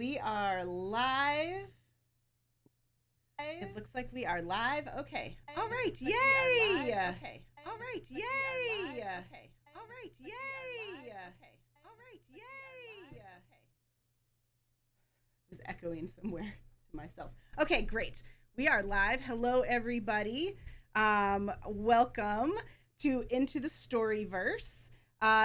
We are live. It looks like we are live. Okay. All right. Yay. Okay. All right. Yay. Okay. All right. Yay. Okay. All right. Yay. I was echoing somewhere to myself. Okay, great. We are live. Hello, everybody. Welcome to Into the Storyverse.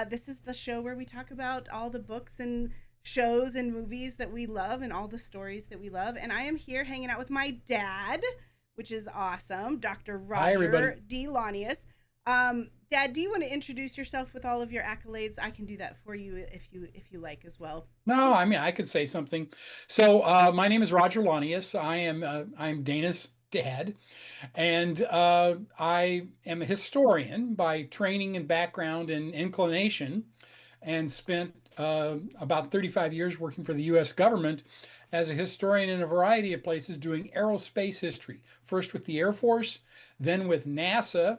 This is the show where we talk about all the books and shows and movies that we love and all the stories that we love. And I am here hanging out with my dad, which is awesome, Dr. Hi, everybody. Roger D. Launius. Dad, do you want to introduce yourself with all of your accolades? I can do that for you if you like as well. No, I mean I could say something. So my name is Roger Launius. I'm Dana's dad, and I am a historian by training and background and inclination, and spent about 35 years working for the U.S. government as a historian in a variety of places doing aerospace history. First with the Air Force, then with NASA,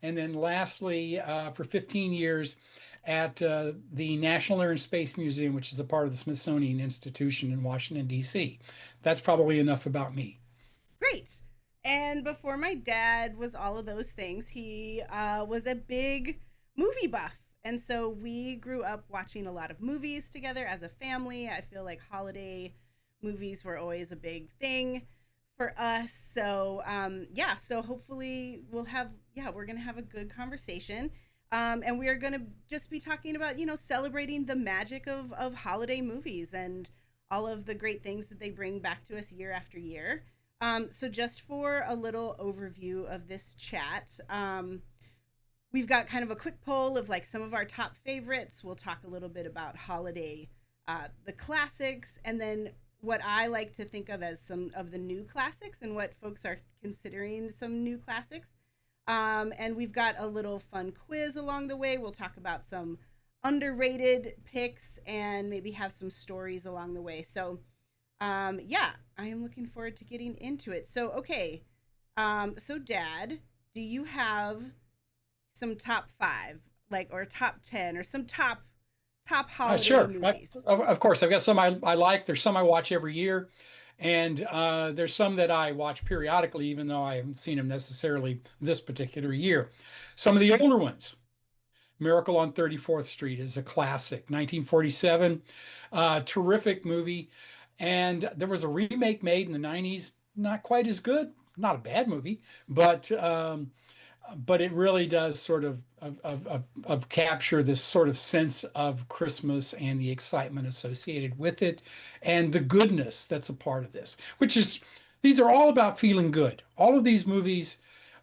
and then lastly for 15 years at the National Air and Space Museum, which is a part of the Smithsonian Institution in Washington, D.C. That's probably enough about me. Great. And before my dad was all of those things, he was a big movie buff. And so we grew up watching a lot of movies together as a family. I feel like holiday movies were always a big thing for us. So so hopefully we're going to have a good conversation. And we are going to just be talking about, celebrating the magic of holiday movies and all of the great things that they bring back to us year after year. So just for a little overview of this chat, we've got kind of a quick poll of like some of our top favorites. We'll talk a little bit about holiday, the classics, and then what I like to think of as some of the new classics and what folks are considering some new classics. And we've got a little fun quiz along the way. We'll talk about some underrated picks and maybe have some stories along the way. So, I am looking forward to getting into it. So, okay. So Dad, do you have some top 5, like, or top 10 or some top holiday Sure. movies? Of course, I've got some I like. There's some I watch every year. And there's some that I watch periodically, even though I haven't seen them necessarily this particular year. Some of the older ones. Miracle on 34th Street is a classic, 1947, terrific movie. And there was a remake made in the 90s, not quite as good, not a bad movie, but it really does sort of capture this sort of sense of Christmas and the excitement associated with it and the goodness that's a part of this, these are all about feeling good. All of these movies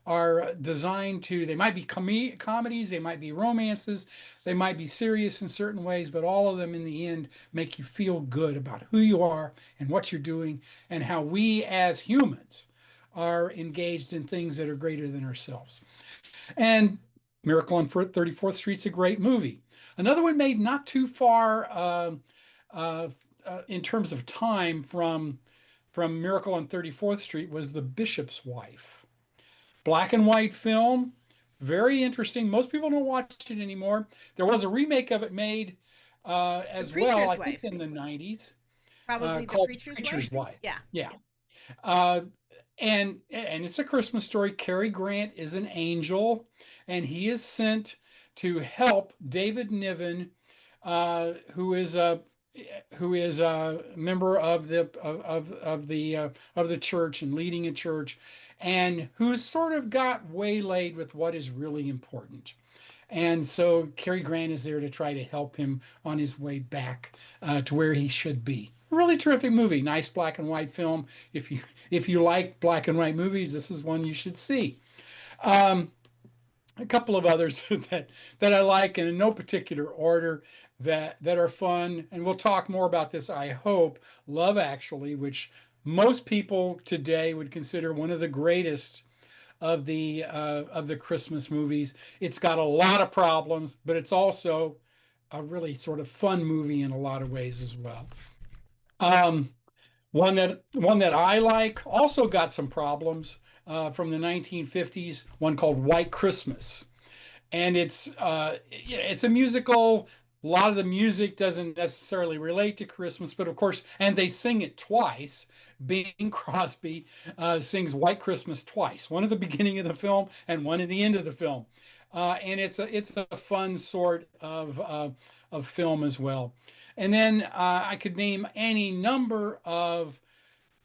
are designed to, they might be comedies, they might be romances, they might be serious in certain ways, but all of them in the end make you feel good about who you are and what you're doing and how we as humans are engaged in things that are greater than ourselves. And Miracle on 34th Street's a great movie. Another one made not too far in terms of time from Miracle on 34th Street was The Bishop's Wife. Black and white film, very interesting. Most people don't watch it anymore. There was a remake of it made as well, I think in the 90s, Probably The called The Preacher's Preacher's Wife. Wife. Yeah. Yeah. And it's a Christmas story. Cary Grant is an angel, and he is sent to help David Niven, who is a member of the church and leading a church, and who's sort of got waylaid with what is really important. And so Cary Grant is there to try to help him on his way back to where he should be. Really terrific movie, nice black and white film. If you like black and white movies, this is one you should see. A couple of others that I like, and in no particular order, that are fun, and we'll talk more about this, I hope. Love Actually, which most people today would consider one of the greatest of the Christmas movies. It's got a lot of problems, but it's also a really sort of fun movie in a lot of ways as well. One that I like also got some problems from the 1950s. One called White Christmas, and it's a musical A lot of the music doesn't necessarily relate to Christmas, but of course, and they sing it twice. Bing Crosby sings White Christmas twice, one at the beginning of the film and one at the end of the film. And it's a fun sort of film as well. And then I could name any number of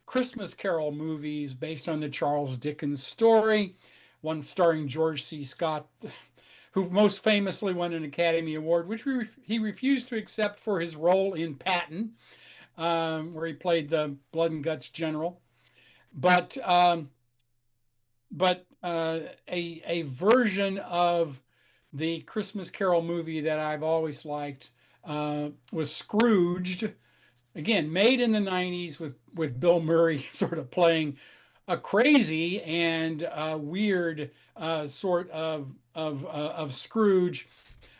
Christmas Carol movies based on the Charles Dickens story, one starring George C. Scott, who most famously won an Academy Award, which he refused to accept for his role in Patton, where he played the blood and guts general. But a version of the Christmas Carol movie that I've always liked was Scrooged, again made in the 90s with Bill Murray sort of playing a crazy and weird sort of Scrooge,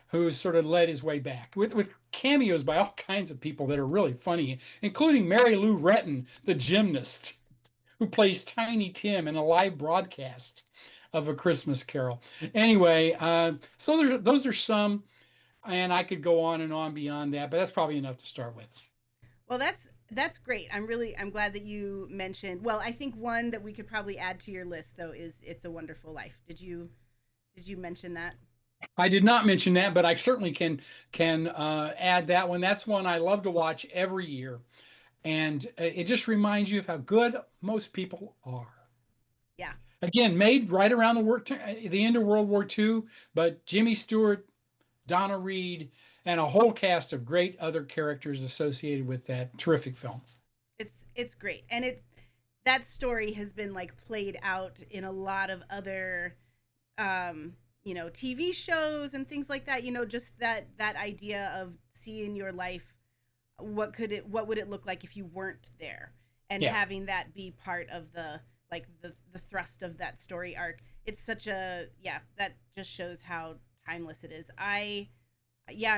who sort of led his way back with cameos by all kinds of people that are really funny, including Mary Lou Retton, the gymnast, who plays Tiny Tim in a live broadcast of A Christmas Carol. Anyway, so those are some, and I could go on and on beyond that, but that's probably enough to start with. Well, that's great. I'm glad that you mentioned. Well, I think one that we could probably add to your list though is It's a Wonderful Life. Did you mention that? I did not mention that, but I certainly can add that one. That's one I love to watch every year, and it just reminds you of how good most people are. Yeah. Again, made right around the end of World War II, but Jimmy Stewart, Donna Reed, and a whole cast of great other characters associated with that terrific film. It's great. And that story has been like played out in a lot of other TV shows and things like that, just that idea of seeing your life, what would it look like if you weren't there, and Yeah. having that be part of the like the thrust of that story arc. It's such a, yeah, that just shows how timeless it is. I'm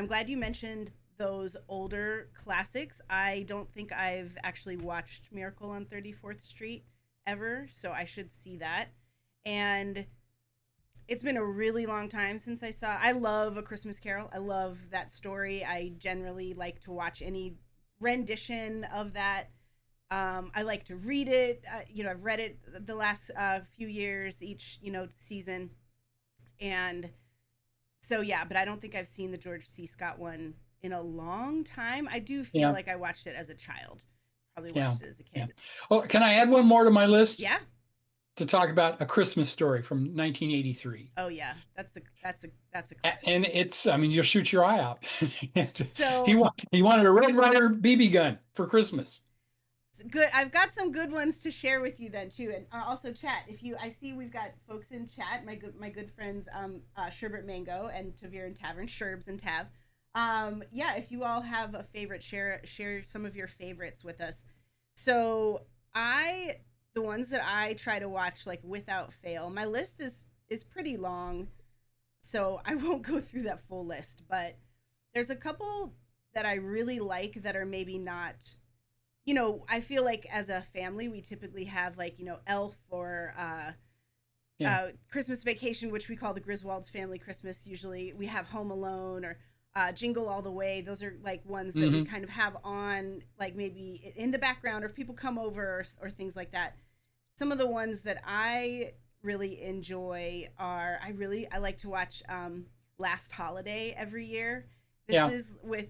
glad you mentioned those older classics. I don't think I've actually watched Miracle on 34th Street ever, so I should see that. And it's been a really long time since I love A Christmas Carol. I love that story. I generally like to watch any rendition of that. I like to read it. I've read it the last few years, each, season. And so, yeah, but I don't think I've seen the George C. Scott one in a long time. I do feel like I watched it as a child. Probably watched it as a kid. Yeah. Well, can I add one more to my list? Yeah. To talk about A Christmas Story from 1983. Oh yeah, that's a classic. And it's, I mean, you'll shoot your eye out. So he wanted a Red Ryder BB gun for Christmas. Good. I've got some good ones to share with you then too, and also chat. I see we've got folks in chat. My good friends, Sherbert Mango and Tavir and Tavern, Sherbs and Tav. If you all have a favorite, share some of your favorites with us. So the ones that I try to watch like without fail. My list is pretty long, so I won't go through that full list. But there's a couple that I really like that are maybe not. I feel like as a family, we typically have like, Elf or Christmas Vacation, which we call the Griswolds Family Christmas. Usually we have Home Alone or Jingle All the Way. Those are like ones that we kind of have on, like maybe in the background, or if people come over or things like that. Some of the ones that I really enjoy are, I like to watch Last Holiday every year. This is with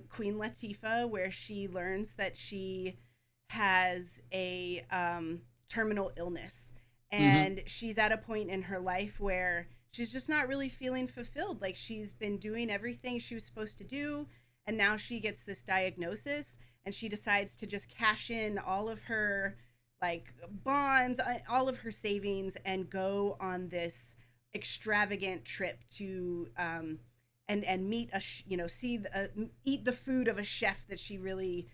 Queen Latifah, where she learns that she has a terminal illness. And she's at a point in her life where she's just not really feeling fulfilled. Like, she's been doing everything she was supposed to do, and now she gets this diagnosis, and she decides to just cash in all of her, like, bonds, all of her savings, and go on this extravagant trip to and meet eat the food of a chef that she really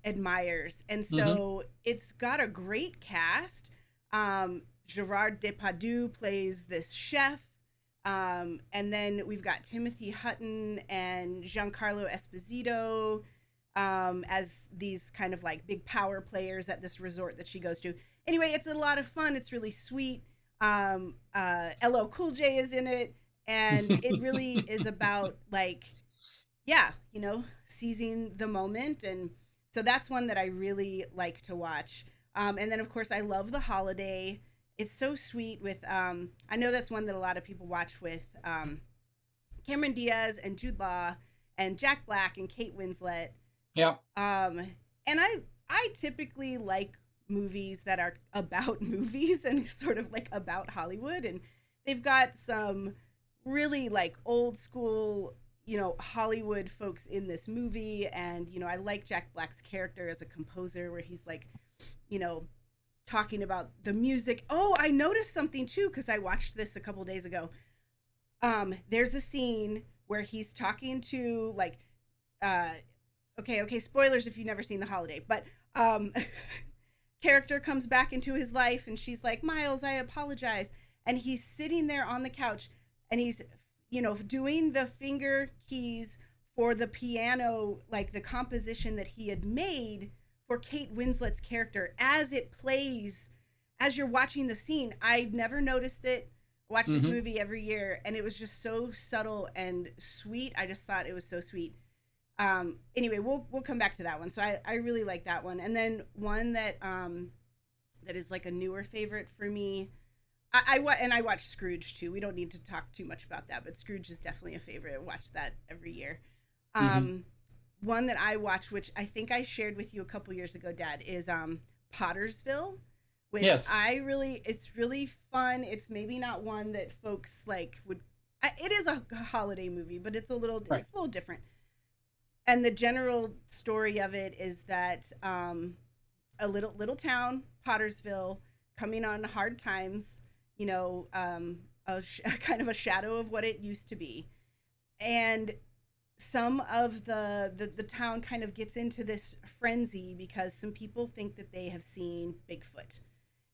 admires. And so it's got a great cast. Gerard Depardieu plays this chef, and then we've got Timothy Hutton and Giancarlo Esposito as these kind of like big power players at this resort that she goes to. Anyway, it's a lot of fun. It's really sweet. LL Cool J is in it. And it really is about like, yeah, seizing the moment. And so that's one that I really like to watch. And then of course I love The Holiday. It's so sweet with I know that's one that a lot of people watch with Cameron Diaz and Jude Law and Jack Black and Kate Winslet. Yeah. And I typically like movies that are about movies and sort of like about Hollywood, and they've got some really like old school, Hollywood folks in this movie. And I like Jack Black's character as a composer, where he's like, you know talking about the music. Oh, I noticed something too, because I watched this a couple days ago. There's a scene where he's talking to like okay, spoilers if you've never seen The Holiday, but character comes back into his life, and she's like, Miles, I apologize. And he's sitting there on the couch, and he's doing the finger keys for the piano, like the composition that he had made for Kate Winslet's character as it plays as you're watching the scene. I've never noticed it. I watch this movie every year, and it was just so subtle and sweet. I just thought it was so sweet. Anyway, we'll come back to that one. So I really like that one. And then one that that is like a newer favorite for me. I watch Scrooge too. We don't need to talk too much about that, but Scrooge is definitely a favorite. I watch that every year. One that I watch, which I think I shared with you a couple years ago, Dad, is Pottersville, which Yes. it's really fun. It's maybe not one that folks like would. It is a holiday movie, but it's a little different. And the general story of it is that a little town, Pottersville, coming on hard times, kind of a shadow of what it used to be. And some of the town kind of gets into this frenzy because some people think that they have seen Bigfoot.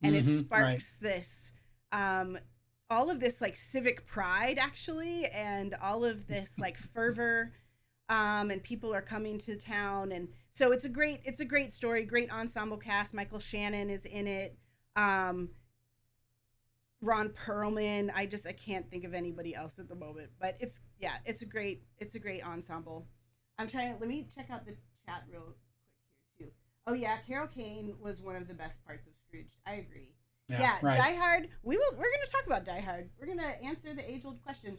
And it sparks this, all of this like civic pride, actually, and all of this like fervor. And people are coming to town, and so it's a great story, great ensemble cast. Michael Shannon is in it. Ron Perlman. I can't think of anybody else at the moment, but it's a great ensemble. Let me check out the chat real quick here too. Oh yeah, Carol Kane was one of the best parts of Scrooge. I agree. Yeah, right. Die Hard. We're going to talk about Die Hard. We're going to answer the age-old question.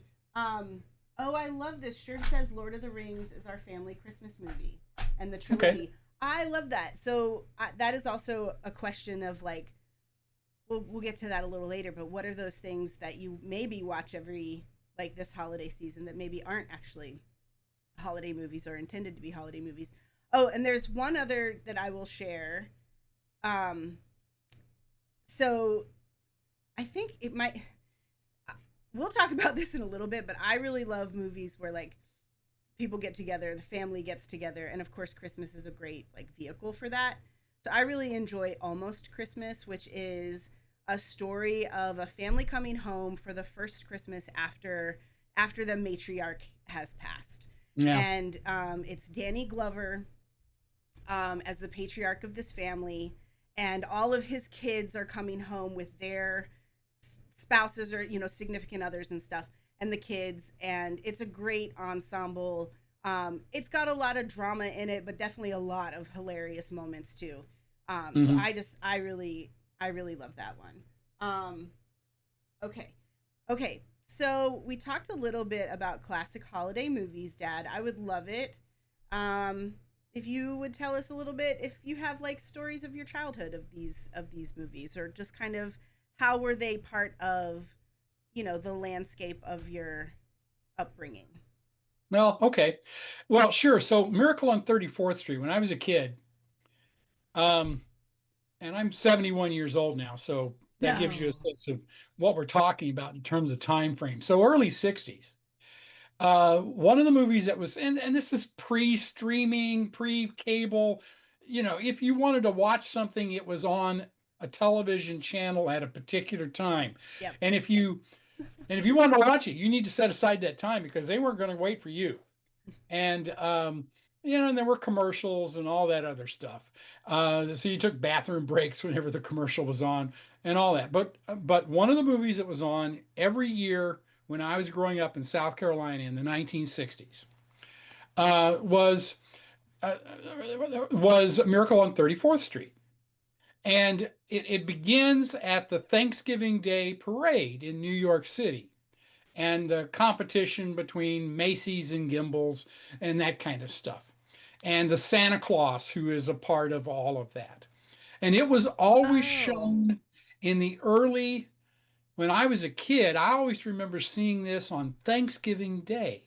Oh, I love this. Shirt says Lord of the Rings is our family Christmas movie, and the trilogy. Okay. I love that. So that is also a question of like, we'll get to that a little later, but what are those things that you maybe watch every, like this holiday season, that maybe aren't actually holiday movies or intended to be holiday movies? Oh, and there's one other that I will share. So I think it might, we'll talk about this in a little bit, but I really love movies where like people get together, the family gets together, and of course Christmas is a great like vehicle for that. So I really enjoy Almost Christmas, which is a story of a family coming home for the first Christmas after the matriarch has passed. Yeah. And it's Danny Glover as the patriarch of this family, and all of his kids are coming home with their spouses or significant others and stuff, and the kids, and it's a great ensemble. It's got a lot of drama in it, but definitely a lot of hilarious moments too. So I really love that one. Okay, so we talked a little bit about classic holiday movies, Dad. I would love it if you would tell us a little bit, if you have like stories of your childhood of these movies, or just kind of how were they part of, the landscape of your upbringing? Well, okay. Well, sure. So Miracle on 34th Street, when I was a kid, and I'm 71 years old now, so that gives you a sense of what we're talking about in terms of time frame. So early 60s. One of the movies that was, and this is pre-streaming, pre-cable, if you wanted to watch something, it was on a television channel at a particular time. Yep. And if you wanted to watch it, you need to set aside that time, because they weren't going to wait for you. And and there were commercials and all that other stuff. So you took bathroom breaks whenever the commercial was on and all that. But one of the movies that was on every year when I was growing up in South Carolina in the 1960s uh, was uh, was Miracle on 34th Street. And it begins at the Thanksgiving Day parade in New York City, and the competition between Macy's and Gimbel's and that kind of stuff. And the Santa Claus, who is a part of all of that. And it was always Oh. shown in the early, when I was a kid, I always remember seeing this on Thanksgiving Day,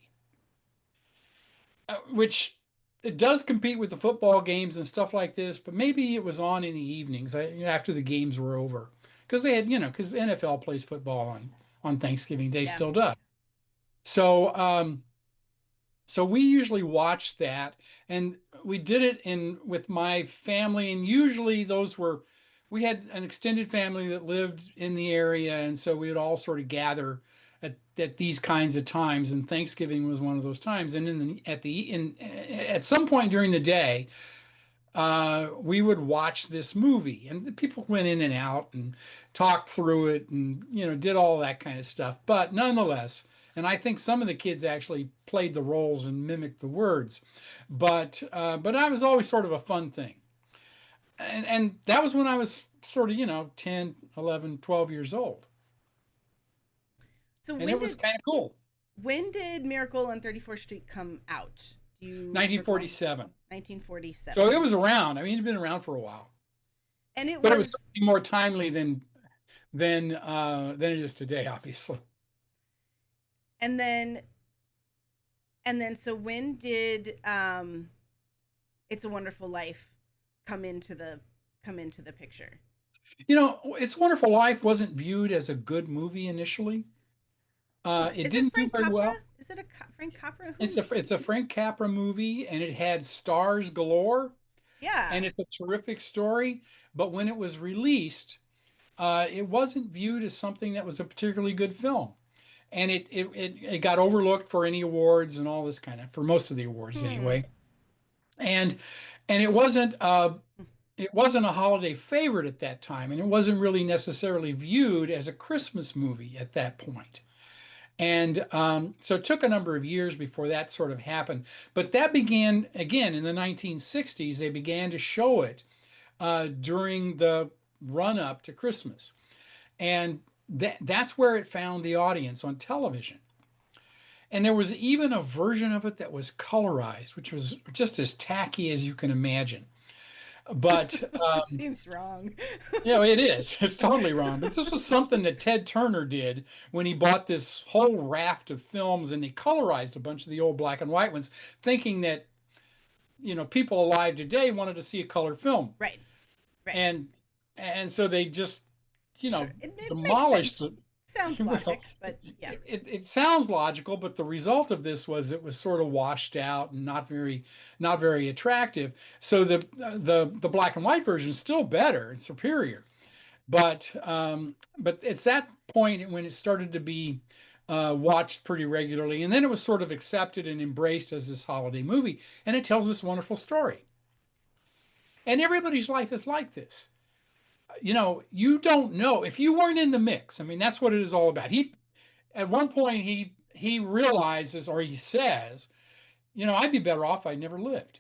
which it does compete with the football games and stuff like this, but maybe it was on in the evenings after the games were over. Because they had, because NFL plays football on Thanksgiving Day, Yeah. still does. So so we usually watched that, and we did it in with my family, and usually we had an extended family that lived in the area, and so we would all sort of gather at these kinds of times, and Thanksgiving was one of those times. And at some point during the day, we would watch this movie, and the people went in and out and talked through it, and did all that kind of stuff. But nonetheless, and I think some of the kids actually played the roles and mimicked the words, but I was always sort of a fun thing, and that was when I was sort of 10, 11, 12 years old, So and it was kind of cool. when did Miracle on 34th Street come out? Do you recall? 1947. 1947. So it was around. I mean, it'd been around for a while, And it but it was was certainly more timely than it is today, obviously. and then so when did It's a Wonderful Life come into the picture? It's a Wonderful Life wasn't viewed as a good movie initially. It Is it didn't do Frank very Capra? well. Is it a Frank Capra? It's a Frank Capra movie, and it had stars galore, Yeah. and it's a terrific story. But when it was released, it wasn't viewed as something that was a particularly good film, and it got overlooked for any awards and all this for most of the awards anyway. And it wasn't a holiday favorite at that time, and it wasn't really necessarily viewed as a Christmas movie at that point. And so it took a number of years before that sort of happened. But that began again in the 1960s. They began to show it during the run up to Christmas. And that's where it found the audience on television. And there was even a version of it that was colorized, which was just as tacky as you can imagine. But It seems wrong. it is. It's totally wrong. But this was something that Ted Turner did when he bought this whole raft of films, and he colorized a bunch of the old black and white ones, thinking that people alive today wanted to see a color film. Right. And so they just Sure. It demolished makes sense. Sounds logic, but yeah. It sounds logical, but the result of this was it was sort of washed out and not very attractive. So the black and white version is still better and superior, but it's that point when it started to be watched pretty regularly, and then it was sort of accepted and embraced as this holiday movie, and it tells this wonderful story. And everybody's life is like this. You don't know if you weren't in the mix. I mean, that's what it is all about. At one point he realizes, or he says, I'd be better off I never lived.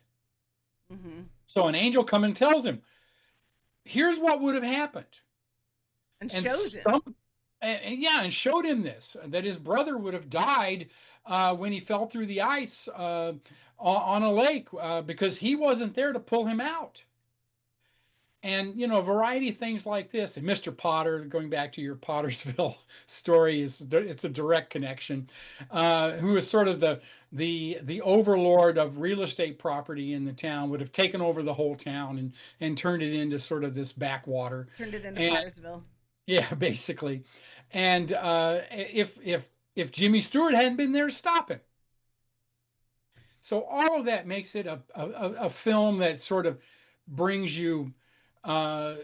Mm-hmm. So an angel comes and tells him, here's what would have happened, and shows him. And showed him this, that his brother would have died when he fell through the ice on a lake because he wasn't there to pull him out. And, a variety of things like this. And Mr. Potter, going back to your Pottersville story, it's a direct connection, who is sort of the overlord of real estate property in the town, would have taken over the whole town and turned it into sort of this backwater. Turned it into Pottersville. Yeah, basically. And if Jimmy Stewart hadn't been there to stop him. So all of that makes it a film that sort of brings you to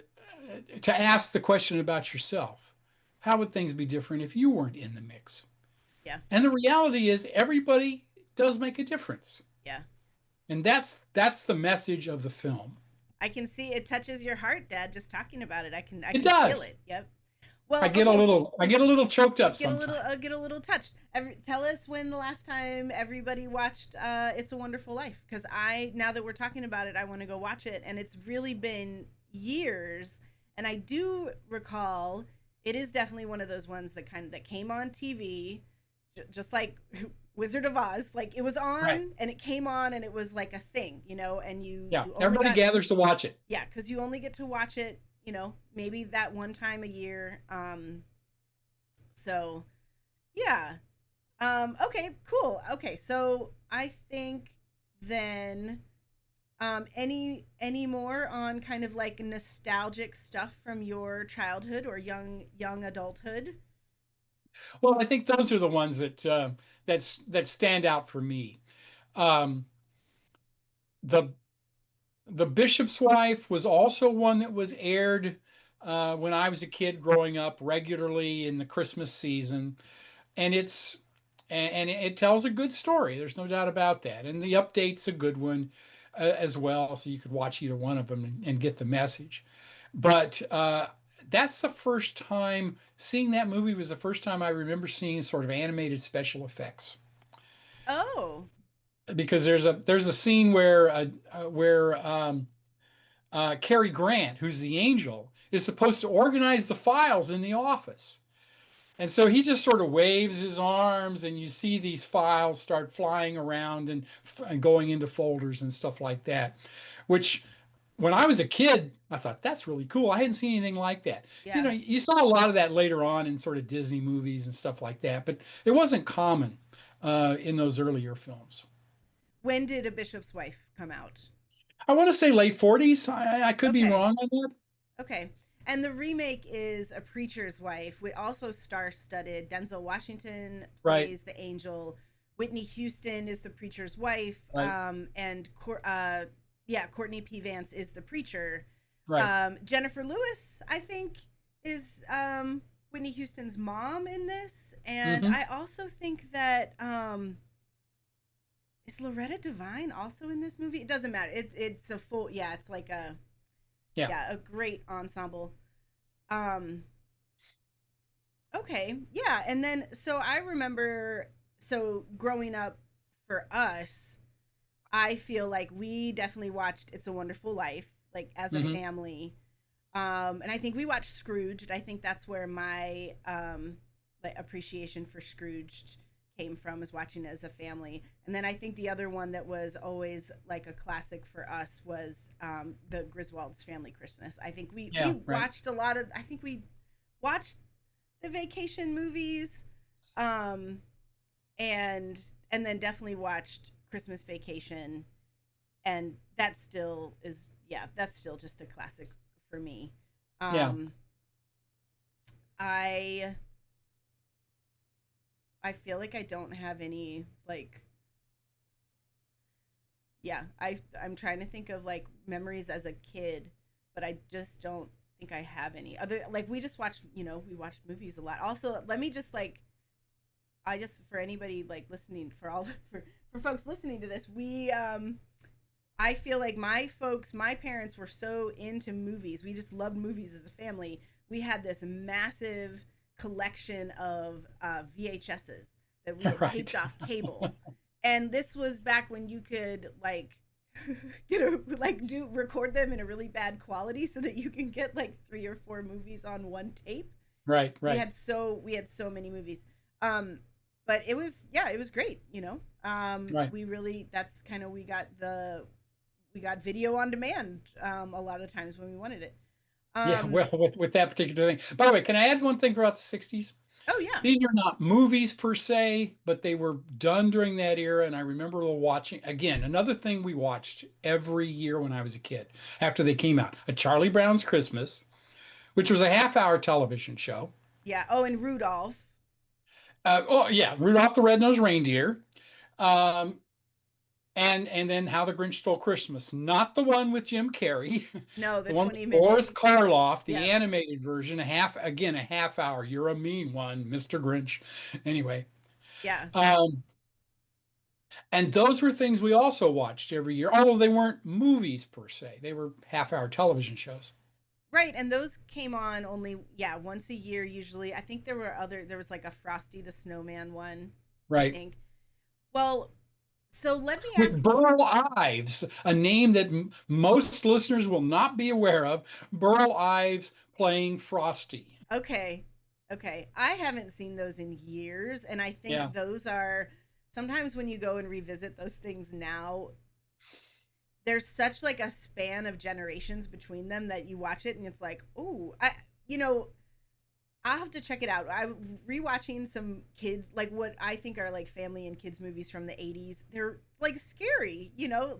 ask the question about yourself. How would things be different if you weren't in the mix? Yeah. And the reality is everybody does make a difference. Yeah. And that's the message of the film. I can see it touches your heart, Dad, just talking about it. I can does. feel it. Yep. Well, okay. I get a little choked up sometimes. Get a little touched. Tell us when the last time everybody watched It's a Wonderful Life, because now that we're talking about it, I want to go watch it, and it's really been years, and I do recall it is definitely one of those ones that came on TV, just like Wizard of Oz. Like it was Right. on, and it came on, and it was like a thing, and Yeah. you only Everybody got, gathers to watch it. yeah, because you only get to watch it, maybe that one time a year. So yeah. Okay, cool. Okay, so I think then any more on kind of like nostalgic stuff from your childhood or young adulthood? Well, I think those are the ones that stand out for me. Um, the the Bishop's Wife was also one that was aired when I was a kid growing up regularly in the Christmas season, and it tells a good story. There's no doubt about that, and the update's a good one as well. So you could watch either one of them and get the message. But that's the first time seeing that movie was the first time I remember seeing sort of animated special effects. Oh, Because there's a scene where Cary Grant, who's the angel, is supposed to organize the files in the office. And so he just sort of waves his arms, and you see these files start flying around and going into folders and stuff like that, which when I was a kid, I thought that's really cool. I hadn't seen anything like that. yeah. You saw a lot of that later on in sort of Disney movies and stuff like that, but it wasn't common in those earlier films. When did A Bishop's Wife come out? I want to say late 40s. I could be Okay. wrong on that. Okay. And the remake is A Preacher's Wife. We also star-studded. Denzel Washington Right, plays the angel. Whitney Houston is the preacher's wife. right, Yeah, Courtney P. Vance is the preacher. right. Jennifer Lewis, I think, is Whitney Houston's mom in this. And Hmm. I also think that is Loretta Devine also in this movie? It doesn't matter. It's a full, yeah, it's like Yeah. a great ensemble. Um, okay, yeah, and then so I remember, so growing up for us, I feel like we definitely watched It's a Wonderful Life, like as a Hmm. family. And I think we watched Scrooged. I think that's where my like appreciation for Scrooged came from, is watching it as a family. And then I think the other one that was always like a classic for us was the Griswold's Family Christmas. I think we Yeah, right. watched a lot of. I think we watched the vacation movies, um, and then definitely watched Christmas Vacation, and that still is, yeah, that's still just a classic for me. Yeah. Um, I I feel like I don't have any like, yeah, I'm trying to think of like memories as a kid, but I just don't think I have any other, like we just watched, we watched movies a lot. Also, let me just like, I just, for anybody like listening, for all for folks listening to this, we I feel like my parents were so into movies. We just loved movies as a family. We had this massive collection of VHSs that we had Right. taped off cable. And this was back when you could like do record them in a really bad quality so that you can get like 3 or 4 movies on one tape. Right. We Right. had so many movies. But it was, yeah, it was great, Right. we really, that's kind of, we got video on demand a lot of times when we wanted it. Yeah. Um, Well, with that particular thing. By the way, can I add one thing about the 60s? oh yeah, These are not movies per se, but they were done during that era. And I remember watching, again, another thing we watched every year when I was a kid after they came out, A Charlie Brown's Christmas, which was a half-hour television show. yeah. Oh, and Rudolph. Oh, yeah, Rudolph the Red-Nosed Reindeer. Um, and then How the Grinch Stole Christmas, not the one with Jim Carrey, No, the the one with 20 minute. Boris Karloff, the Yep. animated version, a half hour. You're a mean one, Mr. Grinch. Anyway, Yeah. um, and those were things we also watched every year, although they weren't movies per se. They were half-hour television shows. Right, and those came on only, yeah, once a year usually. I think there was like a Frosty the Snowman one, I Right. think. Well, so let me With ask. Burl Ives, a name that most listeners will not be aware of. Burl Ives playing Frosty. Okay. Okay. I haven't seen those in years, and I Yeah. think those are sometimes when you go and revisit those things now, there's such like a span of generations between them that you watch it and it's like, "Oh, you know, I'll have to check it out." I'm rewatching some kids, like what I think are like family and kids movies from the 80s. They're like scary,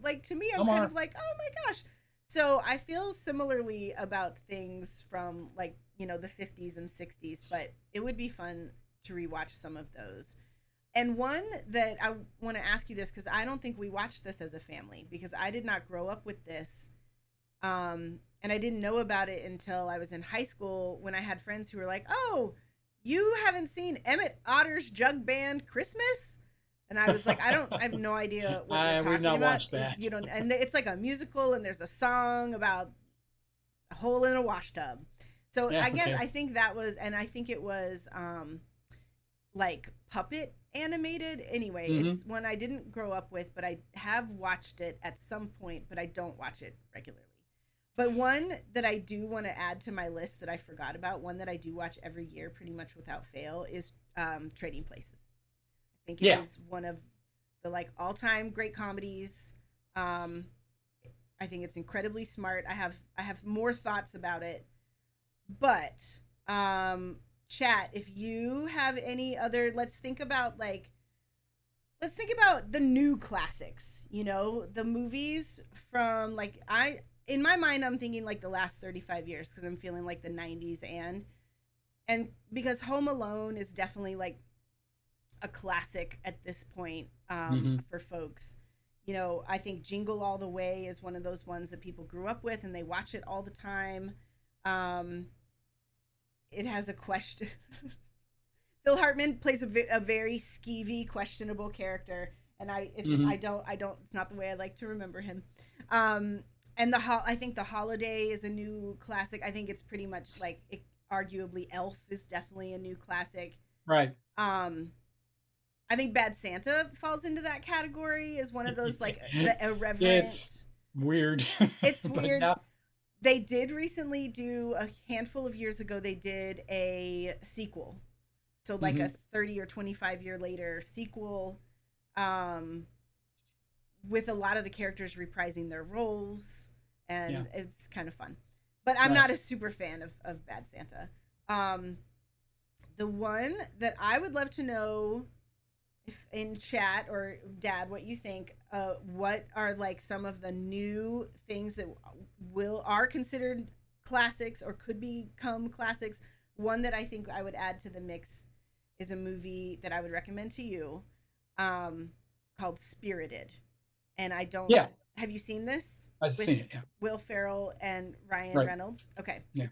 like to me, I'm kind Omar. of like, oh my gosh. So I feel similarly about things from like, the 50s and 60s, but it would be fun to rewatch some of those. And one that I want to ask you this, because I don't think we watched this as a family, because I did not grow up with this, and I didn't know about it until I was in high school when I had friends who were like, "Oh, you haven't seen Emmett Otter's Jug Band Christmas?" And I was like, I have no idea what you're We've talking not about. watched that. And it's like a musical, and there's a song about a hole in a washtub. So Yeah. I guess Okay. I think that was, and I think it was like puppet animated. Anyway, Hmm. it's one I didn't grow up with, but I have watched it at some point, but I don't watch it regularly. But one that I do want to add to my list that I forgot about, one that I do watch every year pretty much without fail, is Trading Places. I think it Yeah. is one of the like all-time great comedies. Um, I think it's incredibly smart. I have more thoughts about it, but um, chat, if you have any other, let's think about the new classics, the movies from like I in my mind I'm thinking like the last 35 years because I'm feeling like the 90s and because Home Alone is definitely like a classic at this point Hmm. for folks. I think Jingle All the Way is one of those ones that people grew up with and they watch it all the time. Um, it has a question. Phil Hartman plays a very skeevy, questionable character, and Hmm. it's not the way I like to remember him. Um, and I think The Holiday is a new classic. I think it's pretty much like arguably Elf is definitely a new classic. Right. Um, I think Bad Santa falls into that category as one of those like the It's irreverent. weird, It's but weird. yeah. They did recently do a handful of years ago. They did a sequel, so like a Hmm. 30 or 25-year later sequel, um, with a lot of the characters reprising their roles, Yeah. and it's kind of fun. But I'm Right. not a super fan of Bad Santa. Um, the one that I would love to know if in chat or dad what you think, what are like some of the new things that will are considered classics or could become classics. One that I think I would add to the mix is a movie that I would recommend to you, um, called Spirited. And I don't Yeah. have you seen this I've with seen it. Yeah. Will Ferrell and Ryan Right. Reynolds? Okay, Yeah.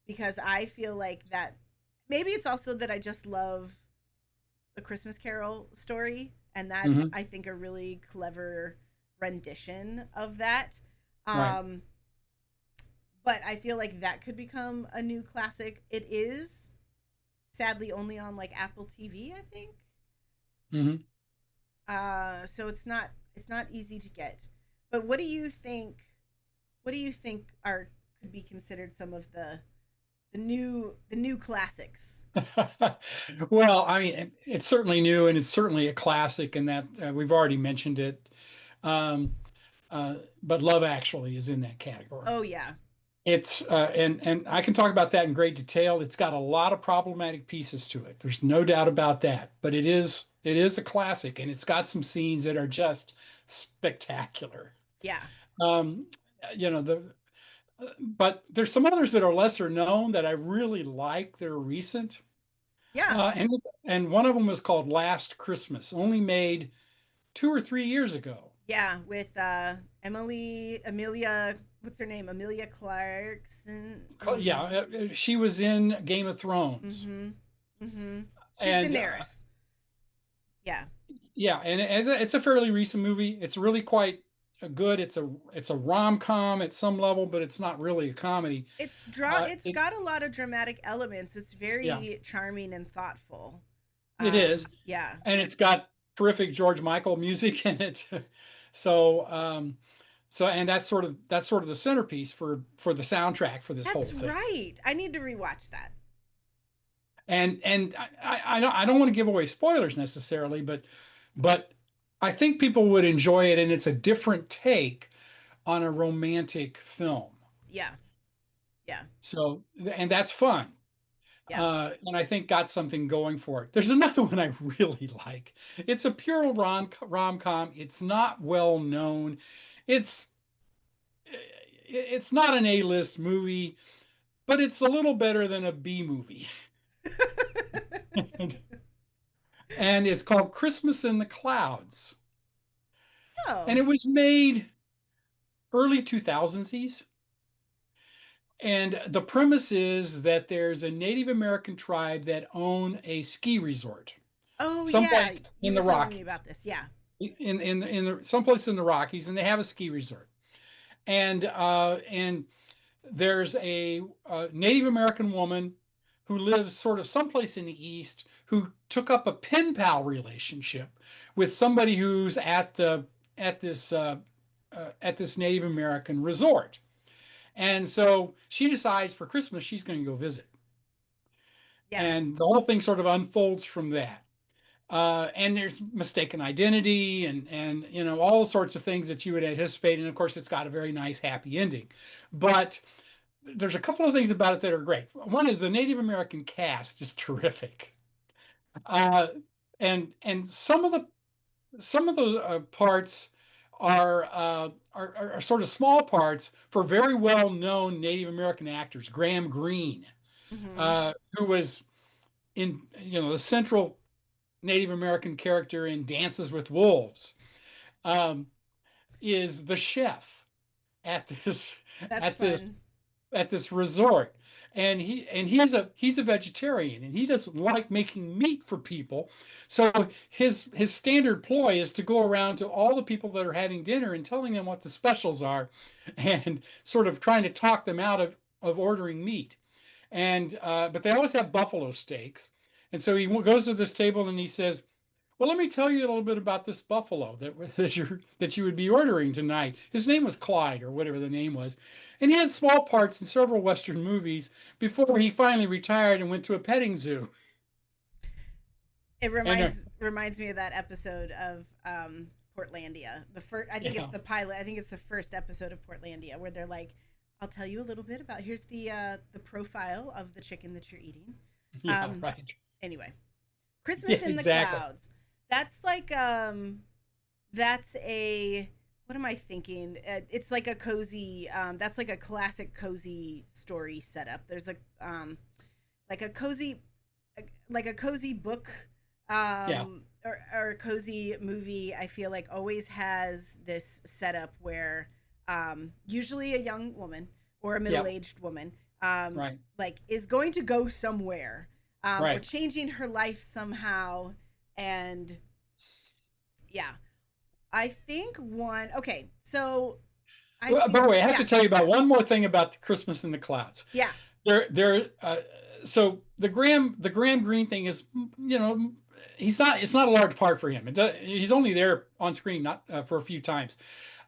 because I feel like that maybe it's also that I just love the Christmas Carol story, and that's Hmm. I think a really clever rendition of that. Right. Um, but I feel like that could become a new classic. It is sadly only on like Apple TV, I think. Hmm. So it's not easy to get. But what do you think? What do you think are could be considered some of the new classics? Well, I mean, it's certainly new and it's certainly a classic, and that we've already mentioned it. Um, uh, but Love Actually is in that category. Oh yeah, It's and I can talk about that in great detail. It's got a lot of problematic pieces to it. There's no doubt about that. But it is a classic, and it's got some scenes that are just spectacular. yeah, Um, you know the but there's some others that are lesser known that I really like. They're recent, yeah. and one of them was called Last Christmas, only made 2 or 3 years ago. Yeah, with Amelia, what's her name? Amelia Clarkson. Yeah, Mm-hmm. she was in Game of Thrones, Mm-hmm. Mm-hmm. She's and Daenerys. Yeah. yeah, and it's a fairly recent movie. It's really quite good. It's a rom-com at some level, but it's not really a comedy. It's It got a lot of dramatic elements. It's Yeah, very charming and thoughtful. it is, Yeah. and it's got terrific George Michael music in it. So and that's sort of the centerpiece for the soundtrack for this whole That's thing. right. I need to rewatch that. And I don't want to give away spoilers necessarily, but I think people would enjoy it, and it's a different take on a romantic film. Yeah. Yeah. So, and that's fun. Yeah. And I think got something going for it. There's another one I really like. It's a pure rom-com. It's not well known. It's it's not an A-list movie, but it's a little better than a B movie. And it's called Christmas in the Clouds. And Oh. it was made early 2000s. And the premise is that there's a Native American tribe that own a ski resort Oh yeah, someplace you in were the telling me Rockies, about this. Yeah. someplace in the Rockies, and they have a ski resort. And there's a Native American woman who lives sort of someplace in the East who took up a pen pal relationship with somebody who's at this uh, at this Native American resort. And so she decides for Christmas she's going to go visit. Yeah. And the whole thing sort of unfolds from that. And there's mistaken identity and all sorts of things that you would anticipate. And of course, it's got a very nice happy ending. But there's a couple of things about it that are great. One is the Native American cast is terrific. Uh, and some of the parts are sort of small parts for very well known Native American actors. Graham Greene, Hmm. who was in the central Native American character in Dances with Wolves, um, is the chef at this That's at this fun. at this resort. And he's a vegetarian, and he doesn't like making meat for people. So his standard ploy is to go around to all the people that are having dinner and telling them what the specials are, and sort of trying to talk them out of ordering meat. And but they always have buffalo steaks. And so he goes to this table and he says, well, let me tell you a little bit about this buffalo that you would be ordering tonight. His name was Clyde, or whatever the name was, and he had small parts in several Western movies before he finally retired and went to a petting zoo. It And reminds me of that episode of Portlandia. The first, I think it's yeah, the pilot. I think it's the first episode of Portlandia where they're like, "I'll tell you a little bit about here's the profile of the chicken that you're eating." yeah, Um, right, anyway, yeah, Christmas in the exactly. Clouds. That's like that's a what am I thinking? It's like a cozy. That's like a classic cozy story setup. There's like a cozy like a cozy book Yeah, or a cozy movie. I feel like always has this setup where usually a young woman or a yeah, middle-aged woman right, like is going to go somewhere or right. changing her life somehow. And yeah, I think one. Okay, so I Well, by feel the way, I have yeah, to tell you about one more thing about the Christmas in the Clouds. yeah. There. So the Graham Greene thing is, he's not. It's not a large part for him. He's only there on screen, not for a few times.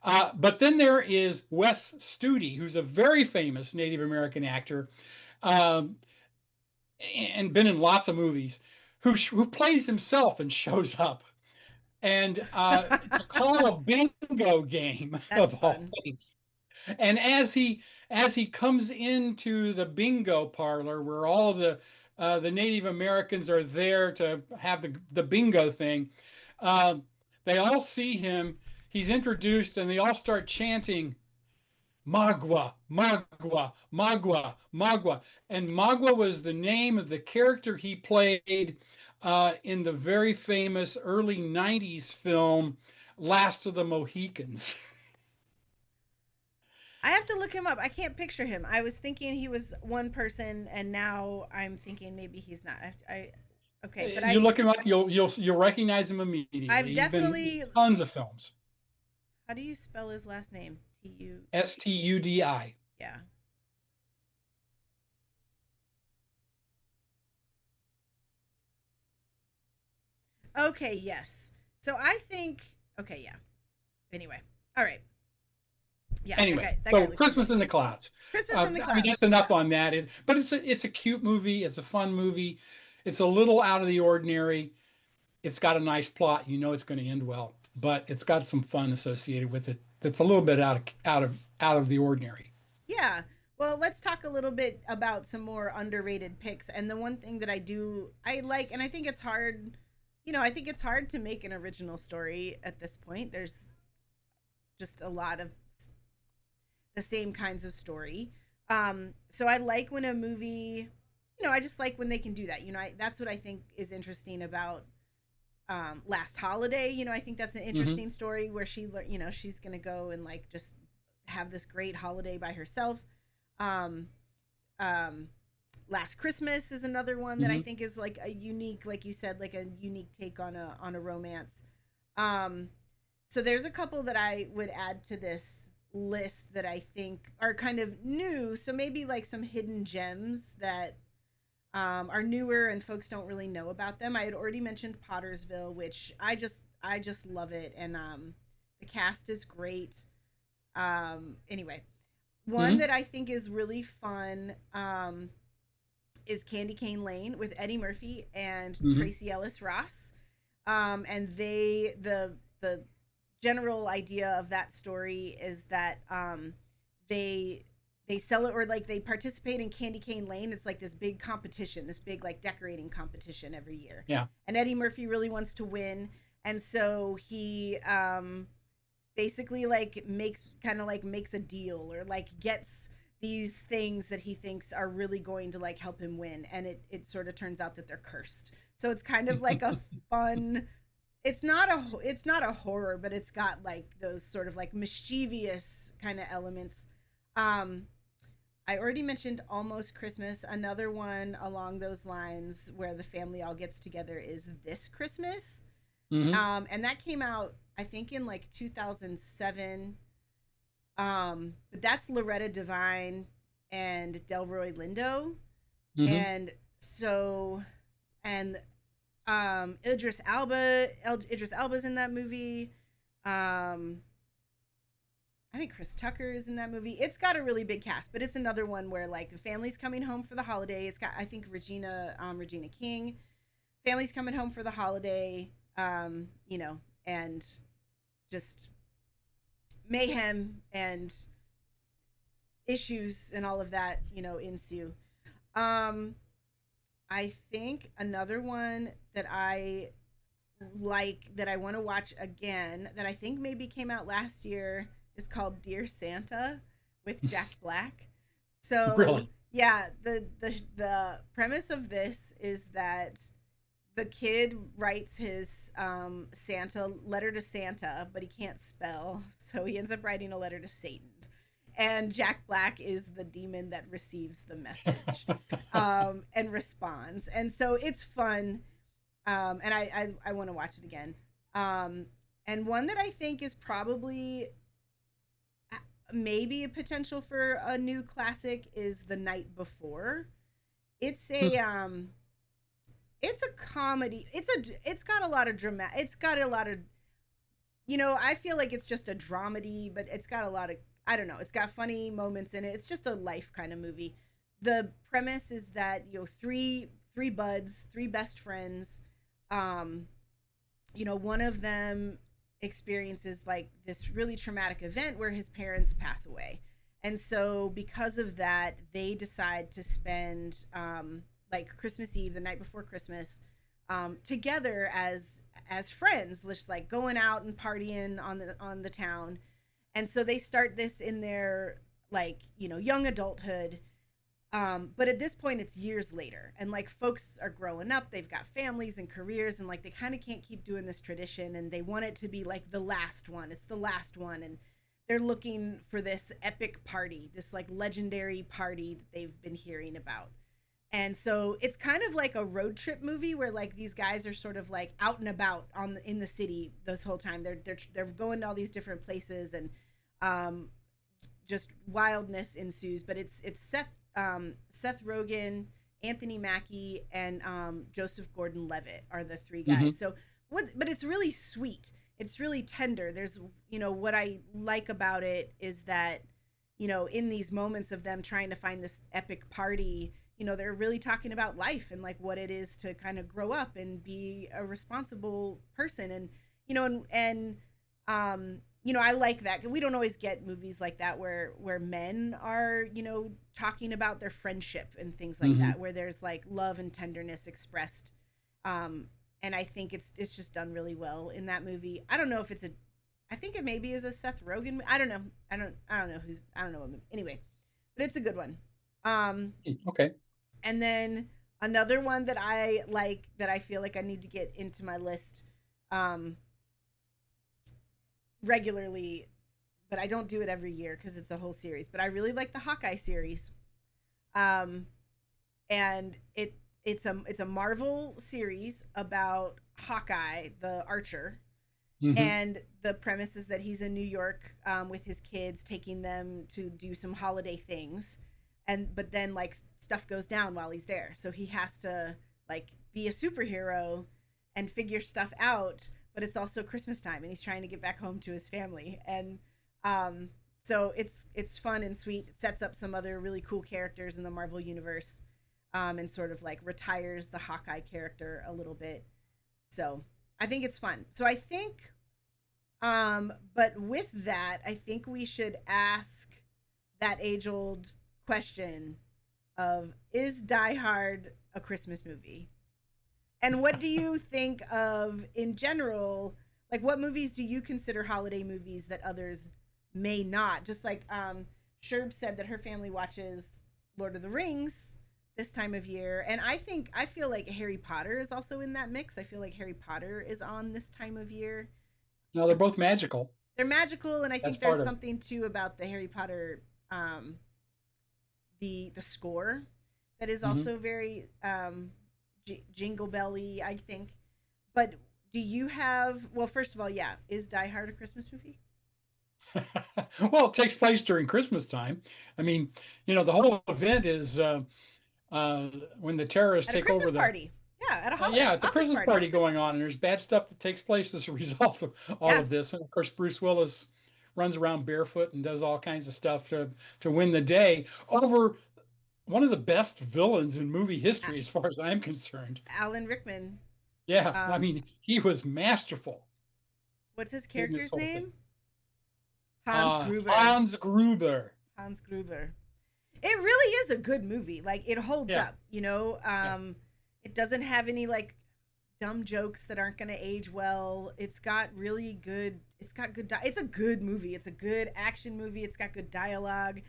But then there is Wes Studi, who's a very famous Native American actor, um, and been in lots of movies, who plays himself and shows up. And to call a bingo game That's of all fun. things. And as he comes into the bingo parlor where all of the Native Americans are there to have the bingo thing, uh, they all see him. He's introduced, and they all start chanting Magua, Magua, Magua, Magua. And Magua was the name of the character he played in the very famous early 90s film Last of the Mohicans. I have to look him up. I can't picture him. I was thinking he was one person, and now I'm thinking maybe he's not. Okay, but You look him up, you'll recognize him immediately. I've He's been in definitely tons of films. How do you spell his last name? T-U. Studi. Yeah. Okay, yes. So I think, okay, yeah. Anyway. All right. Yeah, Anyway, that guy so looks Christmas in familiar. the Clouds. Christmas in the I mean, Clouds. that's enough on that. But it's a cute movie. It's a fun movie. It's a little out of the ordinary. It's got a nice plot. You know it's going to end well, but it's got some fun associated with it. That's a little bit out of the ordinary. Yeah. Well, let's talk a little bit about some more underrated picks. And the one thing that I like, and I think it's hard, I think it's hard to make an original story at this point. There's just a lot of the same kinds of story. So I like when a movie, I just like when they can do that. That's what I think is interesting about Last Holiday. I think that's an interesting story where she's gonna go and like just have this great holiday by herself. Um, um, Last Christmas is another one that I Mm-hmm. think is like a unique, like you said, like a unique take on a romance. Um, so there's a couple that I would add to this list that I think are kind of new. So maybe like some hidden gems that are newer and folks don't really know about them. I had already mentioned Pottersville, which I just love it, and the cast is great. Anyway, one Mm-hmm. that I think is really fun is Candy Cane Lane with Eddie Murphy and Mm-hmm. Tracy Ellis Ross. And the general idea of that story is that they they sell it, or like they participate in Candy Cane Lane. It's like this big competition, this big like decorating competition every year. Yeah. And Eddie Murphy really wants to win, and so he basically like makes a deal, or like gets these things that he thinks are really going to like help him win, and it sort of turns out that they're cursed. So it's kind of like a fun, it's not a horror, but it's got like those sort of like mischievous kind of elements. um I already mentioned Almost Christmas. Another one along those lines where the family all gets together is This Christmas. Mm-hmm. And that came out, I think, in like 2007. But that's Loretta Devine and Delroy Lindo. Mm-hmm. And so, and Idris Elba's in that movie. Um, I think Chris Tucker is in that movie. It's got a really big cast, but it's another one where like the family's coming home for the holiday. It's got, I think, Regina King. Family's coming home for the holiday. And just mayhem and issues and all of that, ensue. Um, I think another one that I like, that I want to watch again, that I think maybe came out last year, is called Dear Santa with Jack Black. So Really. yeah, the premise of this is that the kid writes his Santa letter to Santa, but he can't spell, so he ends up writing a letter to Satan. And Jack Black is the demon that receives the message and responds. And so it's fun, and I want to watch it again. And one that I think is probably maybe a potential for a new classic is The Night Before. It's a comedy. It's got a lot of drama. It's got a lot of, I feel like it's just a dramedy, but it's got a lot of, I don't know, it's got funny moments in it. It's just a life kind of movie. The premise is that, three buds, three best friends, one of them experiences like this really traumatic event where his parents pass away. And so because of that, they decide to spend like Christmas Eve, the night before Christmas, together as friends, just like going out and partying on the town. And so they start this in their like young adulthood. But at this point, it's years later, and like folks are growing up, they've got families and careers, and like they kind of can't keep doing this tradition, and they want it to be like the last one. It's the last one, and they're looking for this epic party, this like legendary party that they've been hearing about. And so it's kind of like a road trip movie where like these guys are sort of like out and about in the city this whole time. They're going to all these different places, and um, just wildness ensues. But it's Seth Rogen, Anthony Mackie, and Joseph Gordon-Levitt are the three guys. Hmm. So but it's really sweet. It's really tender. There's what I like about it is that in these moments of them trying to find this epic party, they're really talking about life and like what it is to kind of grow up and be a responsible person. And I like that. We don't always get movies like that where men are talking about their friendship and things like Hmm. that, where there's like love and tenderness expressed. And I think it's just done really well in that movie. I don't know if I think it maybe is a Seth Rogen. I don't know. I don't know what movie. Anyway, but it's a good one. Um, Okay. and then another one that I like, that I feel like I need to get into my list um, regularly, but I don't do it every year because it's a whole series. But I really like the Hawkeye series. Um, and it's a Marvel series about Hawkeye, the archer, Hmm. and the premise is that he's in New York with his kids, taking them to do some holiday things, but then like stuff goes down while he's there, so he has to like be a superhero and figure stuff out. But it's also Christmas time, and he's trying to get back home to his family, and um, so it's fun and sweet. It sets up some other really cool characters in the Marvel universe, and sort of like retires the Hawkeye character a little bit. So I think it's fun. So I think, but with that, I think we should ask that age old question of, is Die Hard a Christmas movie? And what do you think of in general? Like, what movies do you consider holiday movies that others may not? Just like Sherb said that her family watches Lord of the Rings this time of year. And I feel like Harry Potter is also in that mix. I feel like Harry Potter is on this time of year. No, they're both magical. They're magical, and I That's think there's part of it. something too about the Harry Potter, um, the score, that is Hmm. also very jingle belly, I think. But do you have? Well, first of all, yeah, is Die Hard a Christmas movie? Well, it takes place during Christmas time. I mean, the whole event is uh, when the terrorists At a take Christmas over the party? Yeah, at a yeah, holiday it's a office Christmas party. party going on, and there's bad stuff that takes place as a result of all Yeah, of this. And of course, Bruce Willis runs around barefoot and does all kinds of stuff to win the day over one of the best villains in movie history, as far as I'm concerned. Alan Rickman. Yeah, I Um, mean, he was masterful what's his in this character's whole thing. name? Hans Gruber. Hans Gruber. Hans Gruber. It really is a good movie. Like, it holds Yeah, up. yeah. It doesn't have any like dumb jokes that aren't going to age well. It's got really good. It's got good. It's a good movie. It's a good action movie. It's got good dialogue.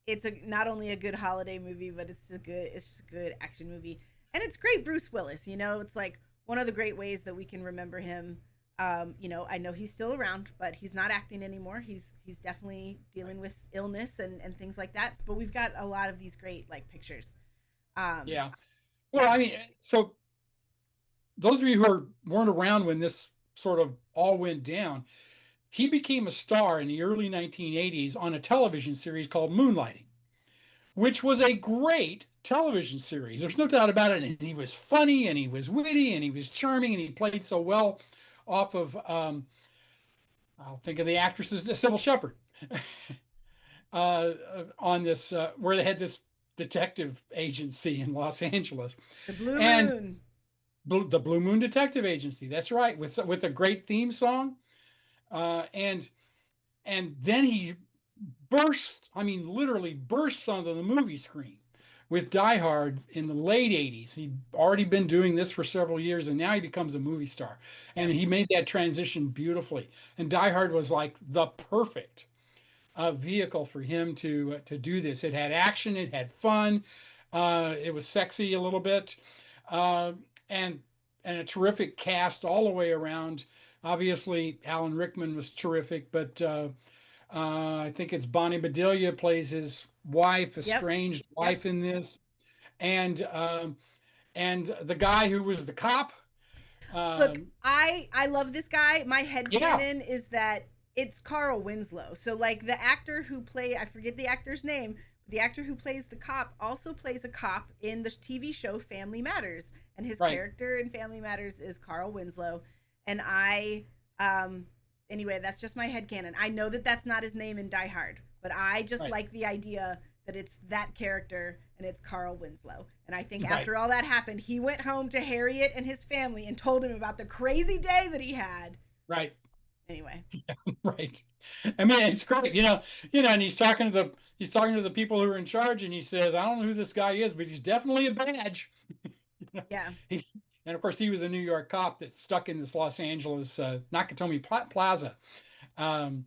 It's a not only a good holiday movie, but It's just a good action movie, and it's great. Bruce Willis. It's like one of the great ways that we can remember him. I know he's still around, but he's not acting anymore. He's definitely dealing with illness and things like that. But we've got a lot of these great like pictures. Um, Yeah. Well, yeah, I mean, so those of you weren't around when this sort of all went down, he became a star in the early 1980s on a television series called Moonlighting, which was a great television series. There's no doubt about it. And he was funny and he was witty and he was charming and he played so well off of, I'll think of the actresses, Sybil Shepherd, on this, where they had this detective agency in Los Angeles. the Blue And Moon. the Blue Moon Detective Agency. That's right, with a great theme song, and then he burst. I mean, literally bursts onto the movie screen with Die Hard in the late '80s. He'd already been doing this for several years, and now he becomes a movie star. Yeah, And he made that transition beautifully. And Die Hard was like the perfect vehicle for him to do this. It had action, it had fun, it was sexy a little bit, uh, and and a terrific cast all the way around. Obviously, Alan Rickman was terrific, but I think it's Bonnie Bedelia plays his wife, yep, estranged yep. wife in this, and the guy who was the cop. Look, Um, I love this guy. My yeah, headcanon is that it's Carl Winslow. So like the actor who I forget the actor's name, but the actor who plays the cop also plays a cop in the TV show Family Matters, and his right, character in Family Matters is Carl Winslow. And anyway, that's just my headcanon. I know that that's not his name in Die Hard, but I just right, like the idea that it's that character and it's Carl Winslow. And I think right, after all that happened, he went home to Harriet and his family and told him about the crazy day that he had. right. Anyway, Right. I mean, it's great, and he's talking to the people who are in charge, and he says, "I don't know who this guy is, but he's definitely a badge." You know, yeah. he, and of course, he was a New York cop that's stuck in this Los Angeles Nakatomi Plaza, um,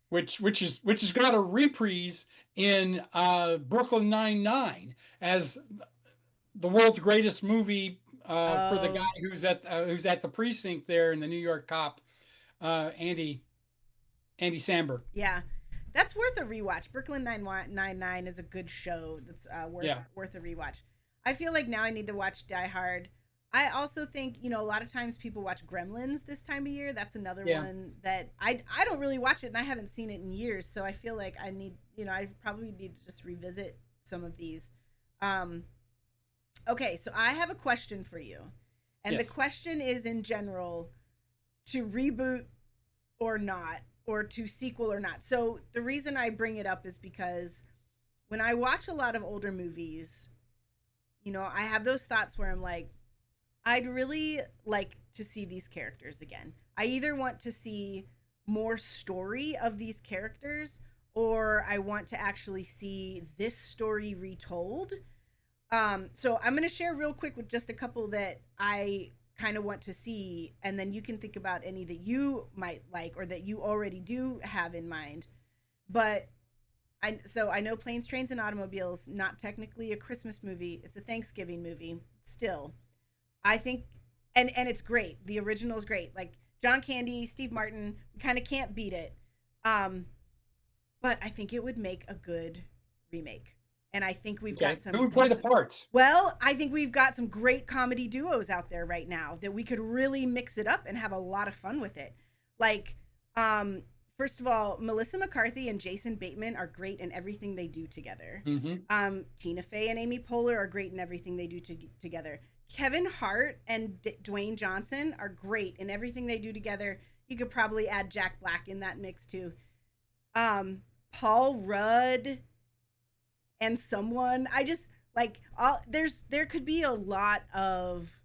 which has got a reprise in Brooklyn Nine-Nine as the world's greatest movie for the guy Oh, who's at the precinct there, and the New York cop Andy Samberg. yeah. That's worth a rewatch. Brooklyn Nine-Nine is a good show. That's Yeah. worth a rewatch. I feel like now I need to watch Die Hard. I also think, a lot of times people watch Gremlins this time of year. That's another Yeah. one that I don't really watch it, and I haven't seen it in years. So I feel like I need, I probably need to just revisit some of these. Um, okay, so I have a question for you. And the Yes. question is in general, to reboot or not, or to sequel or not. So the reason I bring it up is because when I watch a lot of older movies, I have those thoughts where I'm like, I'd really like to see these characters again. I either want to see more story of these characters, or I want to actually see this story retold. So I'm going to share real quick with just a couple that I kind of want to see, and then you can think about any that you might like or that you already do have in mind. But I know Planes, Trains, and Automobiles, not technically a Christmas movie, it's a Thanksgiving movie. Still, I think, and it's great. The original is great. Like John Candy, Steve Martin, kind of can't beat it. Um, but I think it would make a good remake. And I think we've Okay. got some Who would play the parts? well, I think we've got some great comedy duos out there right now that we could really mix it up and have a lot of fun with it. Like, first of all, Melissa McCarthy and Jason Bateman are great in everything they do together. Hmm. Tina Fey and Amy Poehler are great in everything they do together. Kevin Hart and Dwayne Johnson are great in everything they do together. You could probably add Jack Black in that mix too. Paul Rudd and someone I just like there could be a lot of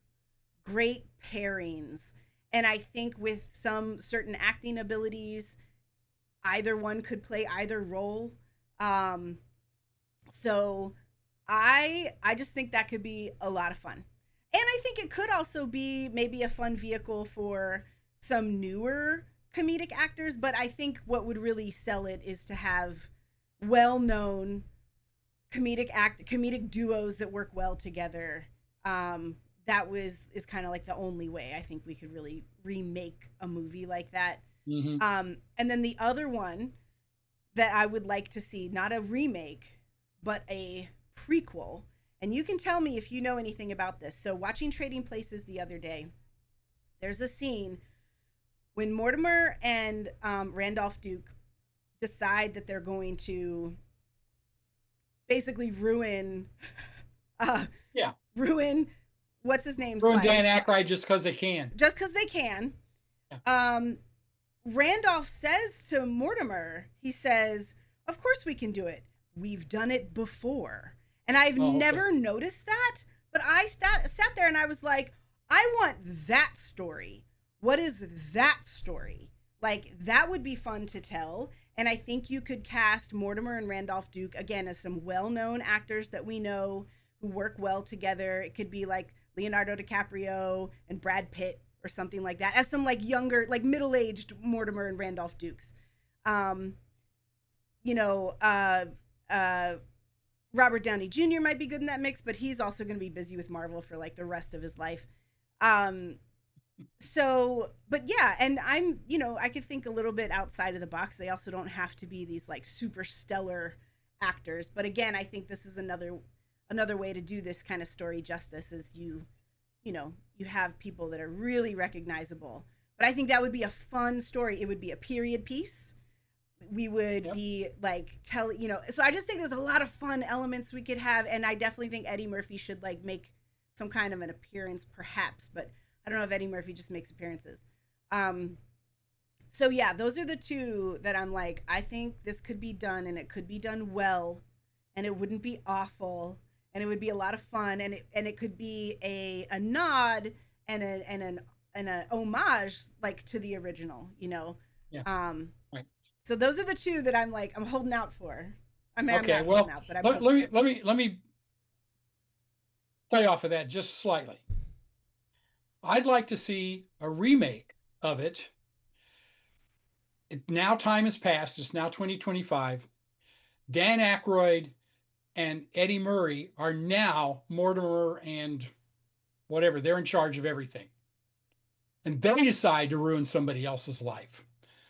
great pairings, and I think with some certain acting abilities either one could play either role. Um so i i just think that could be a lot of fun, and I think it could also be maybe a fun vehicle for some newer comedic actors, but I think what would really sell it is to have well-known comedic duos that work well together. That is kind of like the only way I think we could really remake a movie like that. Hmm. And then the other one that I would like to see, not a remake but a prequel, and you can tell me if you know anything about this. So watching Trading Places the other day, there's a scene when Mortimer and Randolph Duke decide that they're going to basically Yeah. ruin what's his name's Ruin life Dan Aykroyd just because they can. just because they can. Yeah. Randolph says to Mortimer, he says, of course we can do it, we've done it before. And I've Oh, okay. never noticed that, but I sat there and I was like, I want that story. What is that story? Like, that would be fun to tell. And I think you could cast Mortimer and Randolph Duke again as some well-known actors that we know who work well together. It could be like Leonardo DiCaprio and Brad Pitt or something like that, as some like younger, like middle-aged Mortimer and Randolph Dukes. You know, Robert Downey Jr. might be good in that mix, but he's also going to be busy with Marvel for like the rest of his life. But yeah, and I could think a little bit outside of the box. They also don't have to be these like super stellar actors. But again, I think this is another another way to do this kind of story justice is you have people that are really recognizable. But I think that would be a fun story. It would be a period piece. We would Yep. be like so I just think there's a lot of fun elements we could have, and I definitely think Eddie Murphy should like make some kind of an appearance perhaps, but I don't know if Eddie Murphy just makes appearances. So yeah, those are the two that I'm like, I think this could be done, and it could be done well, and it wouldn't be awful, and it would be a lot of fun, and it could be a nod and a homage like to the original, Yeah. Um, Right. so those are the two that I'm like I'm holding out for. I mean, I'm Okay. not holding Well, out, but I'm let, hoping. let me play off of that just slightly. I'd like to see a remake of it. Now time has passed. It's now 2025. Dan Aykroyd and Eddie Murray are now Mortimer and whatever. They're in charge of everything. And they decide to ruin somebody else's life.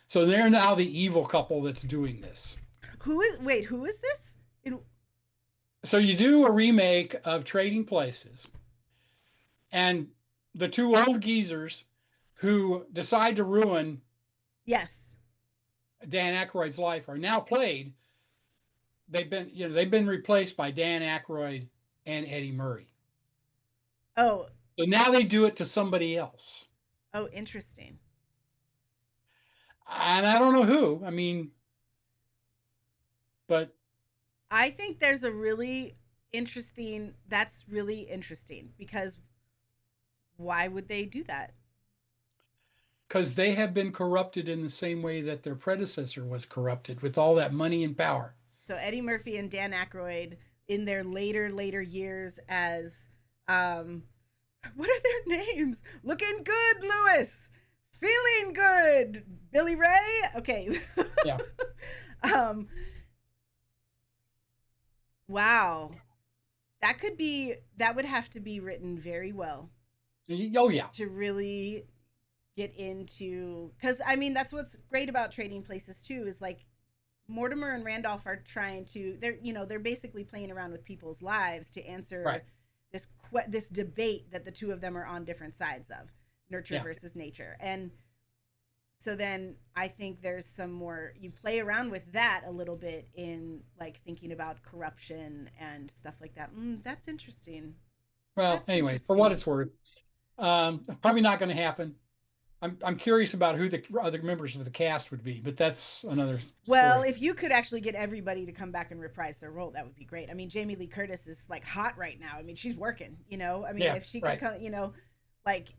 So they're now the evil couple that's doing this. Who is this? So you do a remake of Trading Places, and the two old geezers who decide to ruin Yes. Dan Aykroyd's life are now played. They've been replaced by Dan Aykroyd and Eddie Murray. Oh. So now they do it to somebody else. Oh, interesting. And I don't know who. I mean, but I think there's a really interesting. That's really interesting because why would they do that? because they have been corrupted in the same way that their predecessor was corrupted with all that money and power. So Eddie Murphy and Dan Aykroyd in their later years as what are their names? Looking good, Lewis. Feeling good, Billy Ray. Okay. Yeah. Wow. That would have to be written very well Oh yeah. to really get into, because I mean that's what's great about Trading Places too, is like Mortimer and Randolph are trying to, they're basically playing around with people's lives to answer Right. this debate that the two of them are on different sides of, nurture Yeah. versus nature. And so then I think there's some more, you play around with that a little bit in like thinking about corruption and stuff like that. That's interesting. Well, That's anyway, for what interesting. it's worth, probably not going to happen. I'm curious about who the other members of the cast would be, but that's another Well, story. if you could actually get everybody to come back and reprise their role, that would be great. I mean, Jamie Lee Curtis is like hot right now. I mean, she's working, I mean, Yeah, if she could right. come, like,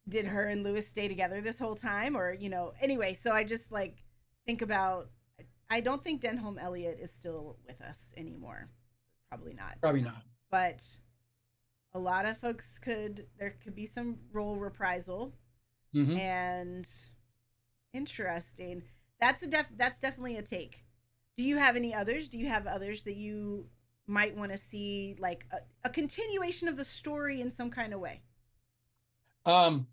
did her and Lewis stay together this whole time? Or, anyway, so I just like think about, I don't think Denholm Elliott is still with us anymore. Probably not. Probably not. But a lot of folks there could be some role reprisal. Hmm. And interesting. That's definitely a take. Do you have any others? Do you have others that you might want to see, like a continuation of the story in some kind of way? Um,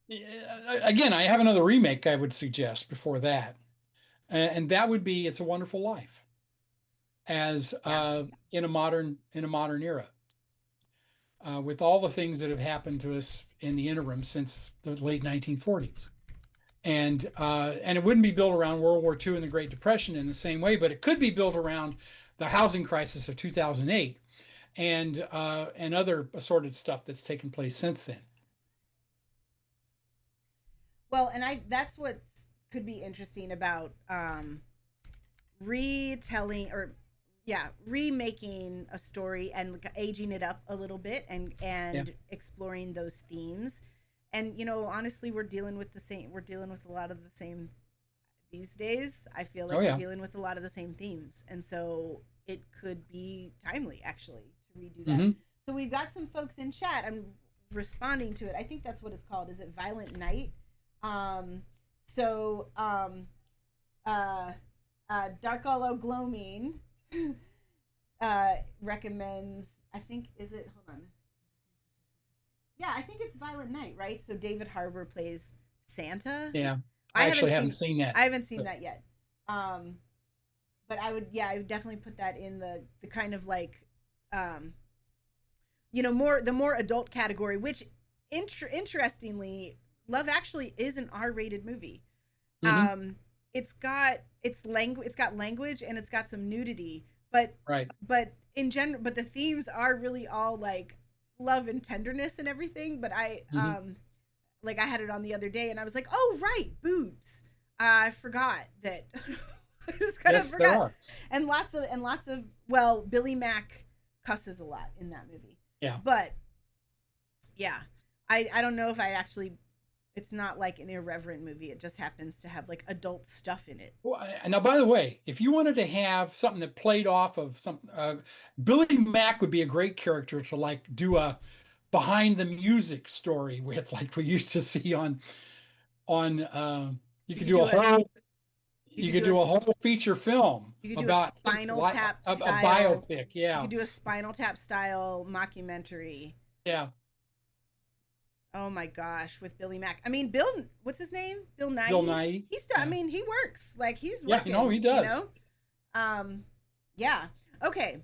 Again, I have another remake I would suggest before that, and that would be "It's a Wonderful Life" as Yeah. in a modern era, with all the things that have happened to us in the interim since the late 1940s. And it wouldn't be built around World War II and the Great Depression in the same way, but it could be built around the housing crisis of 2008 and other assorted stuff that's taken place since then. Well, and that's what could be interesting about retelling, or yeah, remaking a story and like aging it up a little bit and Yeah. exploring those themes. And honestly, we're dealing with a lot of the same these days. I feel like Oh we're yeah. dealing with a lot of the same themes, and so it could be timely actually to redo that. Hmm. So we've got some folks in chat. I'm responding to it. I think that's what it's called. Is it Violent Night? So Dark Hollow Gloaming recommends, I think, is it, hold on. Yeah, I think it's Violent Night, right? So David Harbour plays Santa. Yeah. I actually haven't seen that. I haven't seen But that yet. but I would definitely put that in the kind of like, um, more the more adult category. Which, interestingly, Love Actually is an R-rated movie. Hmm. It's got language and it's got some nudity, but Right. in general, but the themes are really all like love and tenderness and everything. But Hmm. like I had it on the other day and I was like, oh right, boobs. I forgot that. I just kind of Yes, there forgot. are. And lots of well, Billy Mack cusses a lot in that movie. Yeah. But yeah, I don't know if I actually, it's not like an irreverent movie. It just happens to have like adult stuff in it. Well, now, by the way, if you wanted to have something that played off of some, Billy Mack would be a great character to like do a behind the music story with, like we used to see on. You You could could do a do a whole you you could could do do a whole feature film you could do a about his Spinal life, Tap a style biopic. you Yeah, could do a Spinal Tap style mockumentary. yeah, Oh my gosh, with Billy Mack. I mean, what's his name? Bill Bill Nye. Nye. He's still, I Yeah, mean, he works. Like he's yeah, no, working, he does. Um yeah. Okay.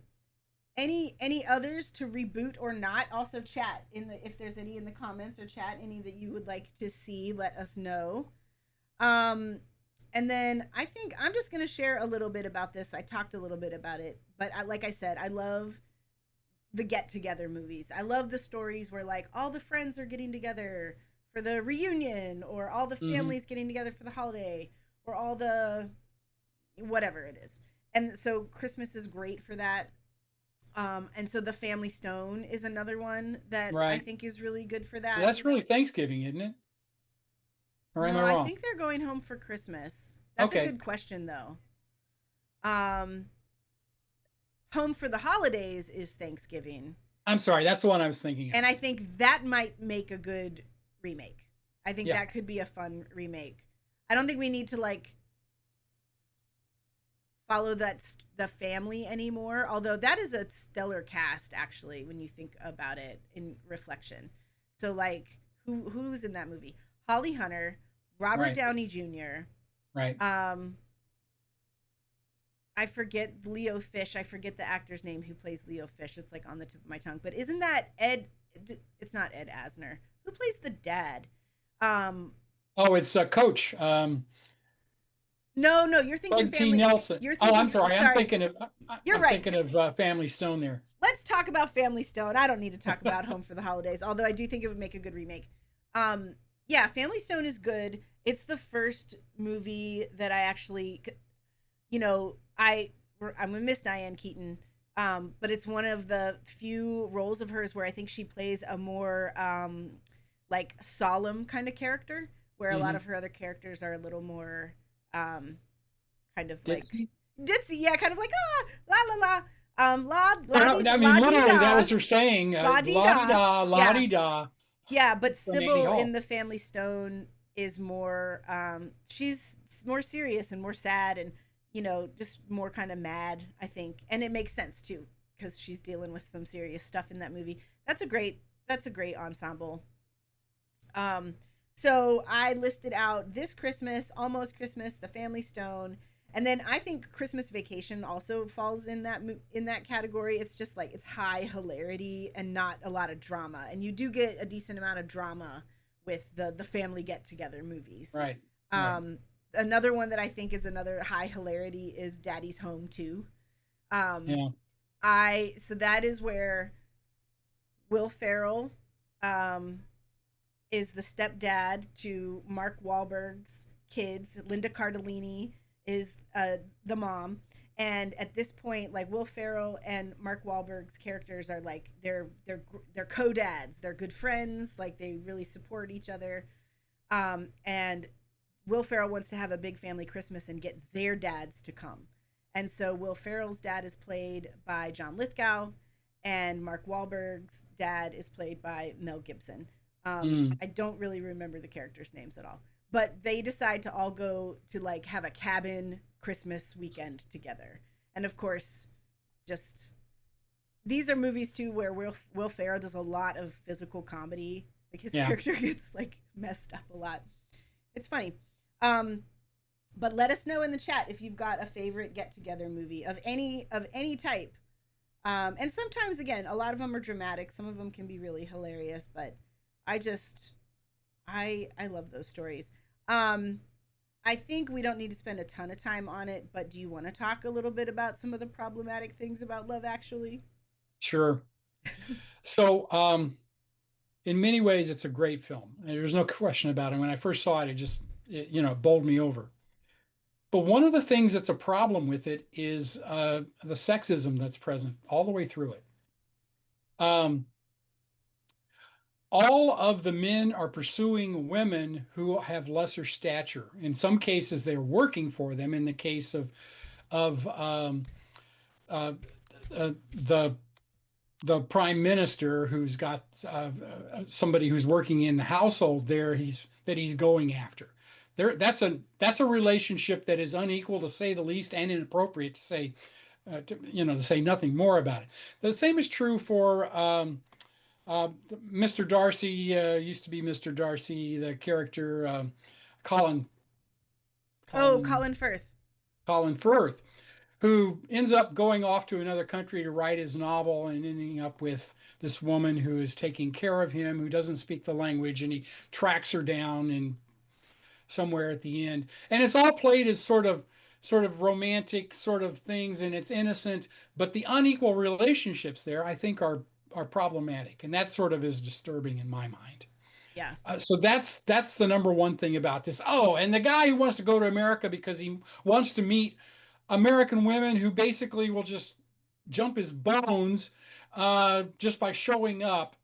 Any others to reboot or not? Also chat in the, if there's any in the comments, or chat any that you would like to see, let us know. Um and then I think I'm just going to share a little bit about this. I talked a little bit about it, but like I said, I love the get together movies. I love the stories where like all the friends are getting together for the reunion, or all the Hmm. families getting together for the holiday, or all the whatever it is. And so Christmas is great for that. And so The Family Stone is another one that I Right. think is really good for that. That's really Thanksgiving, isn't it? Or am No, I I wrong? think they're going home for Christmas. That's a Okay. good question though. Um, Home for the Holidays is Thanksgiving. I'm sorry. That's the one I was thinking of. And I think that might make a good remake. I think Yeah. that could be a fun remake. I don't think we need to like follow the family anymore, although that is a stellar cast actually when you think about it in reflection. So like who's in that movie? Holly Hunter, Robert Right. Downey Jr. Right. Um I forget Leo Fish. I forget the actor's name who plays Leo Fish. It's like on the tip of my tongue. But isn't that Ed? It's not Ed Asner. Who plays the dad? Um, Oh, it's Coach. no, no, you're thinking Bud T. family. Nelson. You're Oh, I'm thinking. sorry. I'm Sorry, thinking of you're I'm right. thinking of Family Stone there. Let's talk about Family Stone. I don't need to talk about Home for the Holidays, although I do think it would make a good remake. Yeah, Family Stone is good. It's the first movie that I actually, I'm gonna miss Diane Keaton, but it's one of the few roles of hers where I think she plays a more like solemn kind of character, where a lot Hmm. of her other characters are a little more kind of like Dixie. ditzy, yeah, kind of like la la la, I mean, la di literally, that da, was her saying, la di la di da, da, la yeah, di da, yeah. But from Annie Sybil in Hall. the Family Stone is more she's more serious and more sad, and just more kind of mad, I think. And it makes sense too, because she's dealing with some serious stuff in that movie. That's a great ensemble. um so I listed out This Christmas, Almost Christmas, The Family Stone, and then I think Christmas Vacation also falls in that category. It's just like it's high hilarity and not a lot of drama, and you do get a decent amount of drama with the family get together movies. Right. Right. um Another one that I think is another high hilarity is Daddy's Home too. um Yeah. I So that is where Will Ferrell um is the stepdad to Mark Wahlberg's kids. Linda Cardellini is the mom. And at this point, like Will Ferrell and Mark Wahlberg's characters are like they're co-dads. They're good friends. Like they really support each other. And Will Ferrell wants to have a big family Christmas and get their dads to come. And so Will Ferrell's dad is played by John Lithgow, and Mark Wahlberg's dad is played by Mel Gibson. Mm. I don't really remember the characters' names at all, but they decide to all go to like have a cabin Christmas weekend together. And of course, just these are movies too where Will Ferrell does a lot of physical comedy. Like his Yeah. character gets like messed up a lot. It's funny. Um, But let us know in the chat if you've got a favorite get together movie of any type. And sometimes, again, a lot of them are dramatic. Some of them can be really hilarious. But I just I love those stories. Um, I think we don't need to spend a ton of time on it. But do you want to talk a little bit about some of the problematic things about Love Actually? Sure. So, in many ways, it's a great film. There's no question about it. When I first saw it, it bowled me over. But one of the things that's a problem with it is the sexism that's present all the way through it. Um, all of the men are pursuing women who have lesser stature. In some cases, they're working for them. In the case of uh, the prime minister, who's got somebody who's working in the household there, he's going after. That's a relationship that is unequal, to say the least, and inappropriate, to say to say nothing more about it. The same is true for Mr. Darcy. Used to be Mr. Darcy, the character Colin Oh, Colin Colin Firth. Colin Firth, who ends up going off to another country to write his novel and ending up with this woman who is taking care of him, who doesn't speak the language, and he tracks her down and somewhere at the end. And it's all played as sort of romantic sort of things, and it's innocent, but the unequal relationships there, I think, are problematic, and that sort of is disturbing in my mind. Yeah. So that's the number one thing about this. Oh, and the guy who wants to go to America because he wants to meet American women who basically will just jump his bones just by showing up,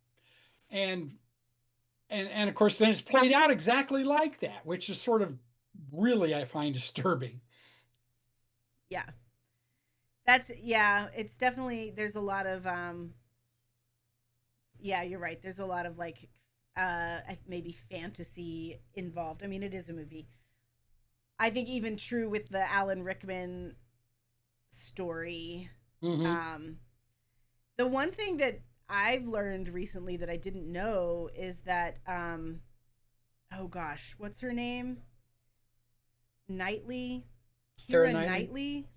and and of course then it's played out exactly like that, which is sort of really, I find, disturbing. Yeah. That's yeah, it's definitely there's a lot of yeah, you're right. There's a lot of like maybe fantasy involved. I mean, it is a movie. I think even true with the Alan Rickman story. Hmm. Um the one thing that I've learned recently that I didn't know is that oh gosh, what's her name? Knightley, Keira Kira Knightley. Knightley.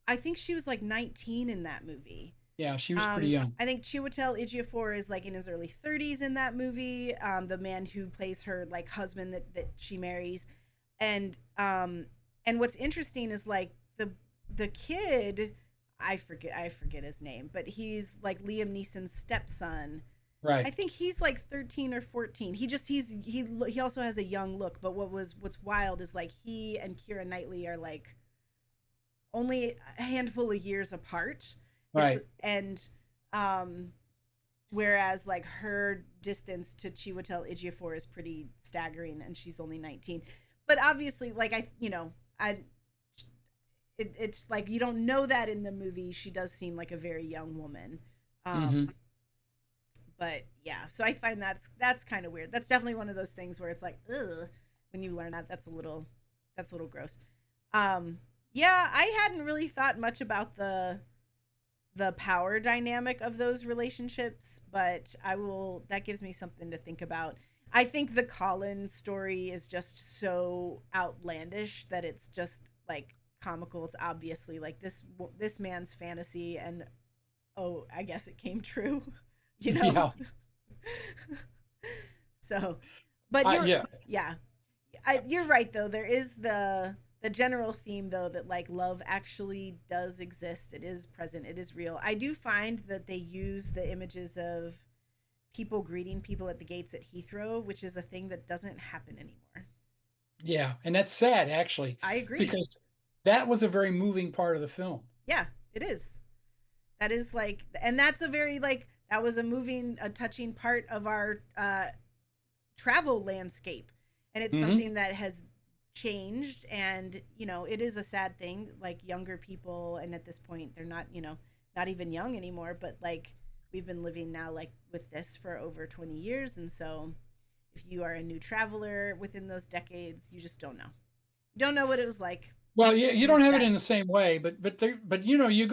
I think she was like 19 in that movie. Yeah, she was pretty young. I think Chiwetel Ejiofor is like in his early 30s in that movie. The man who plays her like husband that she marries, and what's interesting is like the kid. I forget his name, but he's like Liam Neeson's stepson. I Right. think he's like 13 or 14. He also has a young look, but what's wild is like he and Kira Knightley are like only a handful of years apart. It's Right. and um whereas like her distance to Chiwetel Ejiofor is pretty staggering and she's only 19. But obviously like it's like you don't know that in the movie. She does seem like a very young woman. Hmm. Um but yeah, so I find that's kind of weird. That's definitely one of those things where it's like, ugh, when you learn that that's a little gross. Um yeah, I hadn't really thought much about the power dynamic of those relationships, but I will that gives me something to think about. I think the Colin story is just so outlandish that it's just like comical. It's obviously like this man's fantasy and oh, I guess it came true, you know. Yeah. So, but you're Yeah. yeah, you're right though. There is the general theme though that like love actually does exist. It is present. It is real. I do find that they use the images of people greeting people at the gates at Heathrow, which is a thing that doesn't happen anymore. Yeah, and that's sad, actually, I agree. because that was a very moving part of the film. Yeah, it is. That is like, and that's a very like that was a moving, a touching part of our travel landscape, and it's Hmm. something that has changed. And it is a sad thing. Like younger people, and at this point, they're not not even young anymore. But like we've been living now like with this for over 20 years, and so if you are a new traveler within those decades, you just don't know. You don't know what it was like, Well, you and don't it's have it sad. in the same way, but you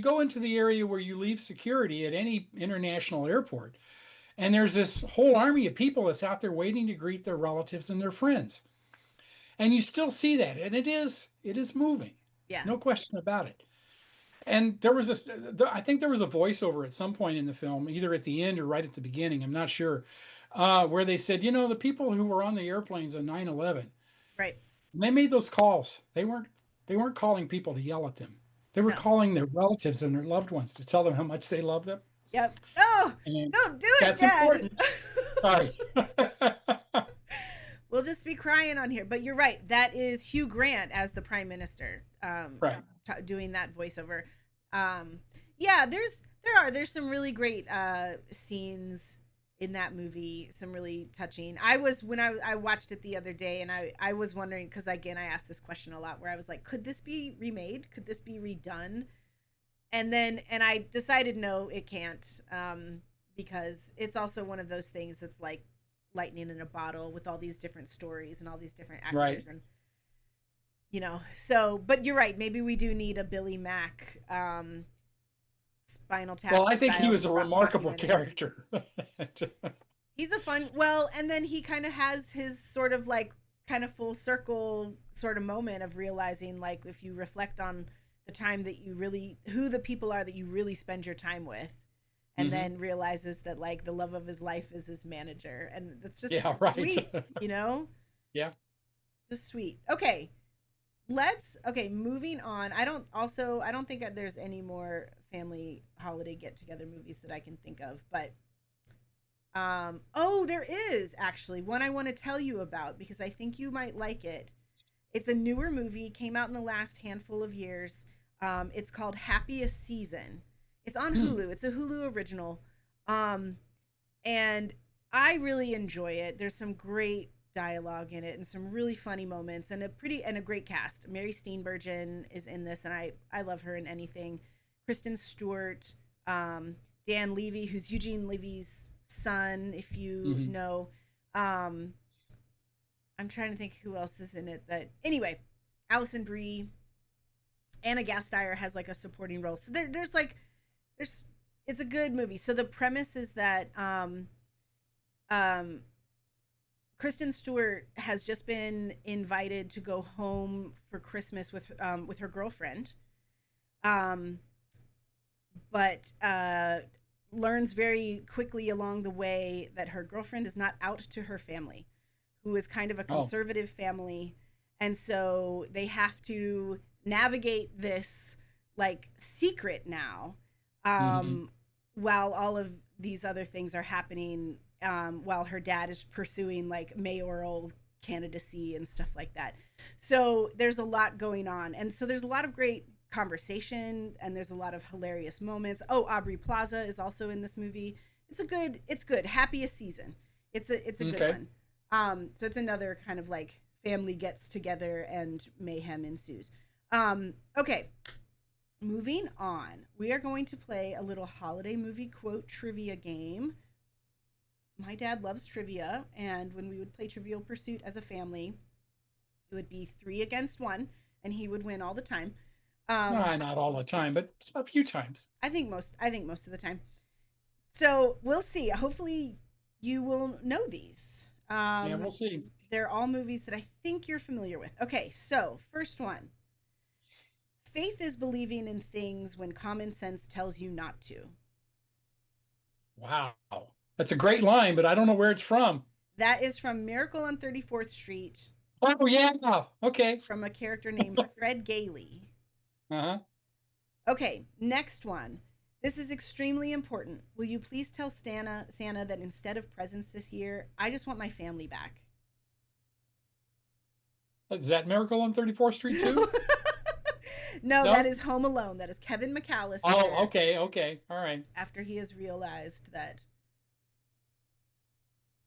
go into the area where you leave security at any international airport, and there's this whole army of people that's out there waiting to greet their relatives and their friends. And you still see that, and it is moving, Yeah. no question about it. And there was I think there was a voiceover at some point in the film, either at the end or right at the beginning, I'm not sure, where they said, the people who were on the airplanes on 9/11, Right. when they made those calls, they weren't calling people to yell at them. They were No. calling their relatives and their loved ones to tell them how much they love them. Yep. Oh, And don't do it, that's Dad. important. Sorry. We'll just be crying on here. But you're right. That is Hugh Grant as the Prime Minister, Right. doing that voiceover. Yeah, there's some really great scenes in that movie, some really touching. When I watched it the other day, and I was wondering, because again I asked this question a lot, where I was like, could this be remade? Could this be redone? And I decided no, it can't, because it's also one of those things that's like lightning in a bottle with all these different stories and all these different actors. Right. And so, but you're right, maybe we do need a Billy Mack Spinal Tap. Well, I think he was a style remarkable documentary. character. He's a fun, and then he kind of has his sort of like kind of full circle sort of moment of realizing, like, if you reflect on the time that who the people are that you really spend your time with, and then realizes that like the love of his life is his manager, and that's just sweet, Yeah. just sweet. Okay, moving on. I don't think there's any more family holiday get together movies that I can think of, but there is actually one I want to tell you about, because I think you might like it. It's a newer movie, came out in the last handful of years. It's called Happiest Season. It's on Hulu. It's a Hulu original. And I really enjoy it. There's some great dialogue in it and some really funny moments, and a great cast. Mary Steenburgen is in this, and I love her in anything. Kristen Stewart, Dan Levy, who's Eugene Levy's son, if you know. I'm trying to think who else is in it. Anyway, Alison Brie, Anna Gasteyer has like a supporting role. So it's a good movie. So the premise is that Kristen Stewart has just been invited to go home for Christmas with her girlfriend, but learns very quickly along the way that her girlfriend is not out to her family, who is kind of a conservative family, and so they have to navigate this like secret now, while all of these other things are happening, while her dad is pursuing like mayoral candidacy and stuff like that. So there's a lot going on, and so there's a lot of great conversation, and there's a lot of hilarious moments. Aubrey Plaza is also in this movie. It's good. Happiest Season. It's a good one. So it's another kind of like family gets together and mayhem ensues. Okay, moving on. We are going to play a little holiday movie quote trivia game. My dad loves trivia, and when we would play Trivial Pursuit as a family, it would be 3 against 1, and he would win all the time. Not all the time, but a few times. I think most of the time. So we'll see. Hopefully you will know these. Yeah, we'll see. They're all movies that I think you're familiar with. Okay, so first one. Faith is believing in things when common sense tells you not to. Wow. That's a great line, but I don't know where it's from. That is from Miracle on 34th Street. Oh, yeah. Okay. From a character named Fred Gailey. Uh-huh. Okay, next one. This is extremely important. Will you please tell Santa that instead of presents this year, I just want my family back? Is that Miracle on 34th Street too? No, that is Home Alone. That is Kevin McAllister. Oh, okay. All right. After he has realized that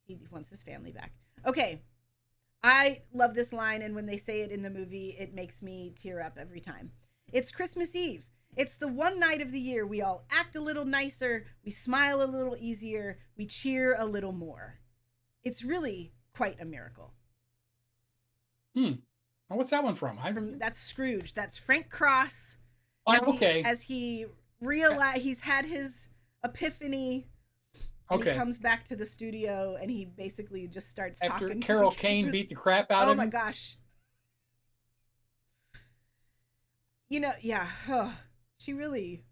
he wants his family back. Okay. I love this line, and when they say it in the movie, it makes me tear up every time. It's Christmas Eve. It's the one night of the year we all act a little nicer, we smile a little easier, we cheer a little more. It's really quite a miracle. What's that one from? That's Scrooge. That's Frank Cross. Okay. As he realized he's had his epiphany. And he comes back to the studio, and he basically just starts talking. After Carol Kane beat the crap out of him. Oh my gosh. Yeah. She really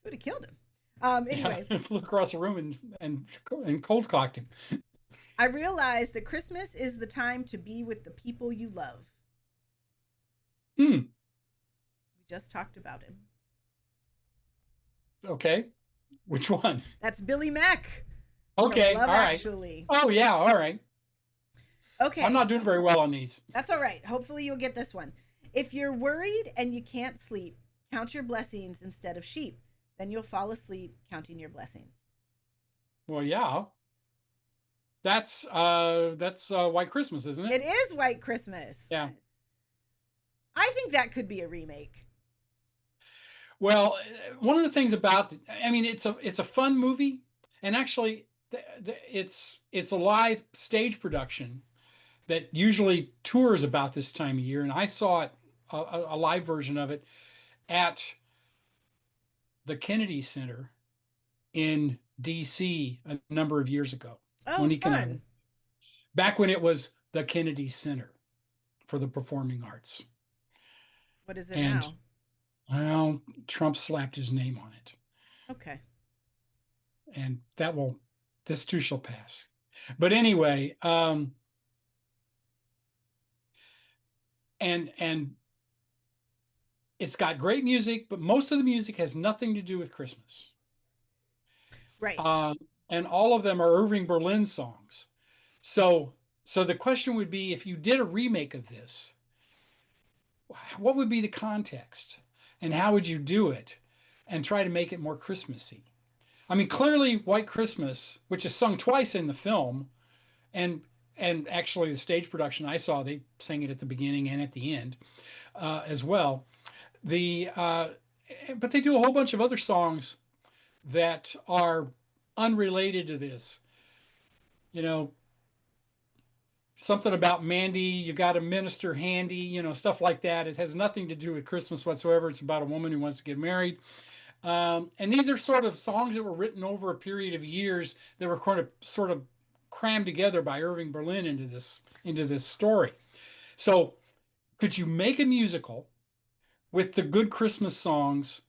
would have killed him. Yeah, Anyway, flew across the room and cold clocked him. I realized that Christmas is the time to be with the people you love. Hmm. We just talked about him. Okay. Which one? That's Billy Mack from Okay. Love All right. Actually. Oh yeah. All right. I'm Okay, not doing very well on these. that's all right. Hopefully, you'll get this one. If you're worried and you can't sleep, count your blessings instead of sheep. Then you'll fall asleep counting your blessings. Well, yeah. That's White Christmas, isn't it? It is White Christmas. Yeah. I think that could be a remake. Well, one of the things about, I mean, it's a fun movie, and actually, it's a live stage production that usually tours about this time of year, and I saw it a live version of it at the Kennedy Center in D.C. a number of years ago. Oh, Monique and I, fun. back when it was the Kennedy Center for the Performing Arts, What is it and now? well, Trump slapped his name on it, Okay. and this too shall pass. But anyway, and it's got great music, but most of the music has nothing to do with Christmas. Right. Uh, and all of them are Irving Berlin songs. So, so the question would be, if you did a remake of this, what would be the context, and how would you do it, and try to make it more Christmassy? I mean, clearly, White Christmas, which is sung twice in the film, and and actually the stage production I saw, they sang it at the beginning and at the end as well. The But they do a whole bunch of other songs that are unrelated to this. You know, something about Mandy, you got a minister handy, stuff like that. It has nothing to do with Christmas whatsoever. It's about a woman who wants to get married. And these are sort of songs that were written over a period of years that were sort of crammed together by Irving Berlin into this story. So could you make a musical with the good Christmas songs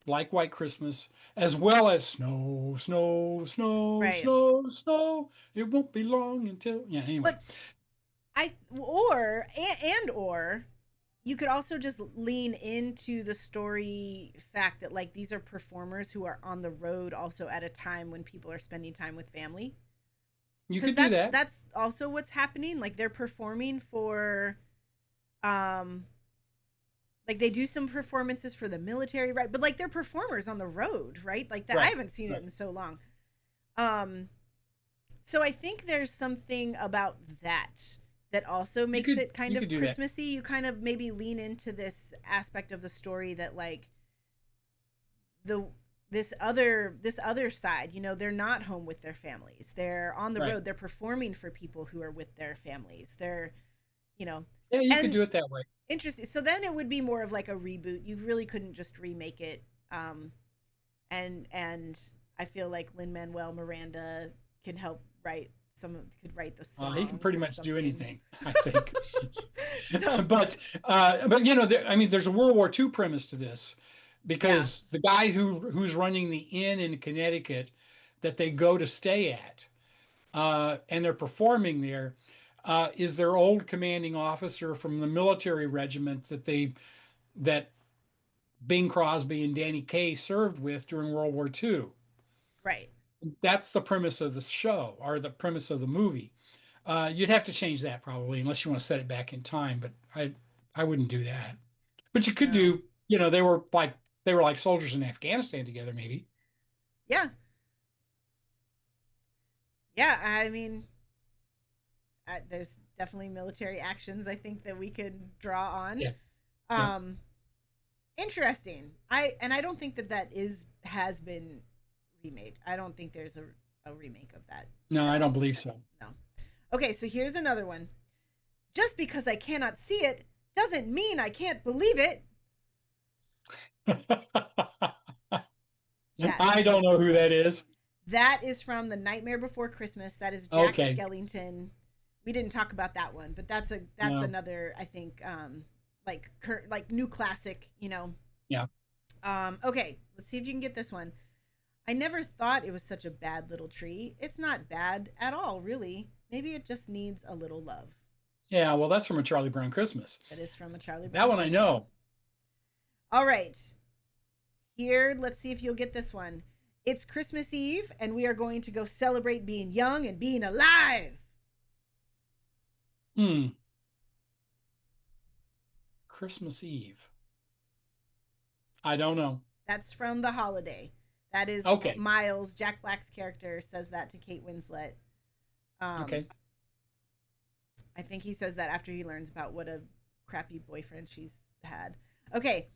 like White Christmas, as well as Snow, Snow, Snow, Right. Snow, Snow? It won't be long until, yeah, anyway. But or you could also just lean into the story fact that like these are performers who are on the road also at a time when people are spending time with family. You Because could do that. that's also what's happening. Like they're performing for um like they do some performances for the military, right? But like they're performers on the road, right? Like that I Right. haven't seen it Right. in so long. Um so I think there's something about that also makes it kind You of could do that. Christmassy. You kind of maybe lean into this aspect of the story that like the this other side, they're not home with their families. They're on the Right. road. They're performing for people who are with their families. They're, you know, Yeah, you could and do it that way. interesting. So then it would be more of like a reboot. You really couldn't just remake it. And I feel like Lin Manuel Miranda can help write could write the He can songs pretty or much do something. anything, I think. So But I mean, there's a World War II premise to this, yeah, because the guy who's running the inn in Connecticut that they go to stay at, and they're performing there, is their old commanding officer from the military regiment that Bing Crosby and Danny Kaye served with during World War II. right. That's the premise of the show, or the premise of the movie. You'd have to change that probably, unless you want to set it back in time. But I wouldn't do that. But you could No. do, they were like soldiers in Afghanistan together, maybe. Yeah. Yeah, I mean, there's definitely military actions I think that we could draw on. Yeah, yeah. Um, interesting. I don't think that has been remade. I don't think there's a remake of that No, at I don't all. believe so. No. Okay, so here's another one. Just because I cannot see it doesn't mean I can't believe it. Chat, I who knows don't know this who one? that is. That is from The Nightmare Before Christmas. That is Jack Okay. Skellington. We didn't talk about that one, but that's No. another I think like new classic, you know. Yeah. Okay, let's see if you can get this one. I never thought it was such a bad little tree. It's not bad at all, really. Maybe it just needs a little love. Yeah. Well, that's from A Charlie Brown Christmas. That is from A Charlie That Brown one I Christmas. know. All right. Here, let's see if you'll get this one. It's Christmas Eve, and we are going to go celebrate being young and being alive. Hmm. Christmas Eve. I don't know. That's from The Holiday. That is Okay. Miles. Jack Black's character says that to Kate Winslet. Okay. I think he says that after he learns about what a crappy boyfriend she's had. Okay.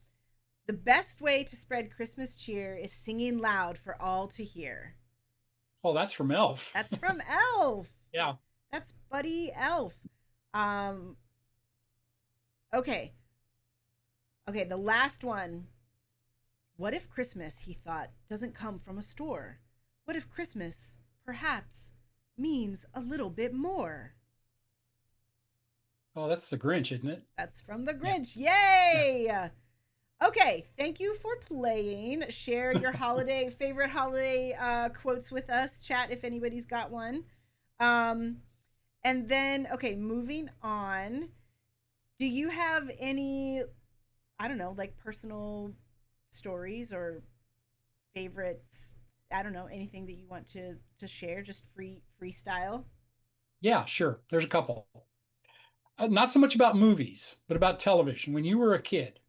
The best way to spread Christmas cheer is singing loud for all to hear. Oh, that's from Elf. That's from Elf. Yeah. That's Buddy Elf. Um, okay. Okay, the last one. What if Christmas, he thought, doesn't come from a store? What if Christmas, perhaps, means a little bit more? Oh, that's the Grinch, isn't it? That's from the Yeah. Grinch. Yay! Yeah. Okay, thank you for playing. Share your favorite holiday quotes with us. Chat if anybody's got one. And then, okay, moving on. Do you have any, I don't know, like personal stories or favorites? I don't know, anything that you want to share, just freestyle? Yeah, sure. There's a couple. Not so much about movies, but about television. When you were a kid,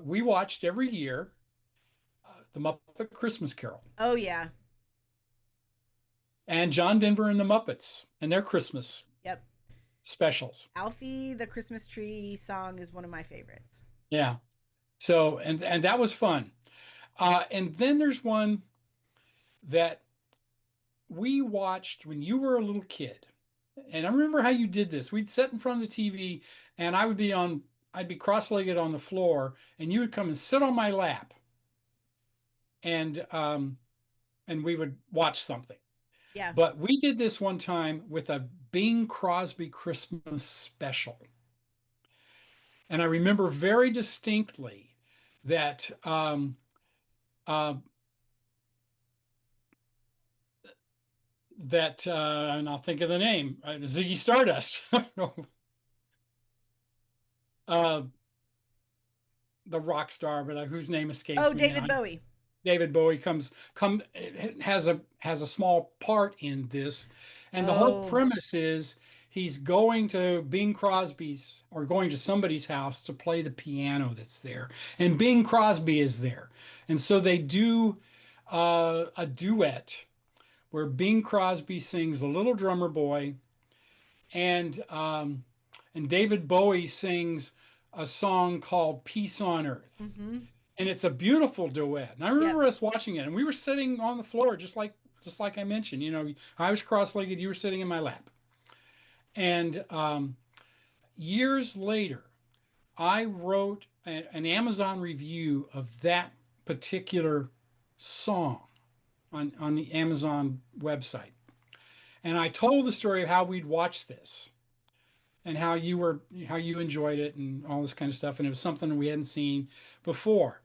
we watched every year the Muppet Christmas Carol Oh yeah. and John Denver and the Muppets and their Christmas Yep. specials. Alfie the Christmas Tree song is one of my favorites. Yeah. So and that was fun. And then there's one that we watched when you were a little kid. And I remember how you did this. We'd sit in front of the TV and I'd be cross-legged on the floor and you would come and sit on my lap and we would watch something. Yeah. But we did this one time with a Bing Crosby Christmas special. And I remember very distinctly that uh, and I'll think of the name, Ziggy Stardust. uh, the rock star, but whose name escapes Oh, me David now. Bowie. David Bowie has a small part in this, and the whole Oh, premise is he's going to Bing Crosby's or going to somebody's house to play the piano that's there, and Bing Crosby is there, and so they do a duet where Bing Crosby sings "The Little Drummer Boy," and um, and David Bowie sings a song called "Peace on Earth." mm-hmm. And it's a beautiful duet. And I remember Yep. us watching it, and we were sitting on the floor, just like I mentioned. You know, I was cross-legged, you were sitting in my lap. And years later, I wrote an Amazon review of that particular song on the Amazon website, and I told the story of how we'd watched this and how you enjoyed it and all this kind of stuff, and it was something we hadn't seen before.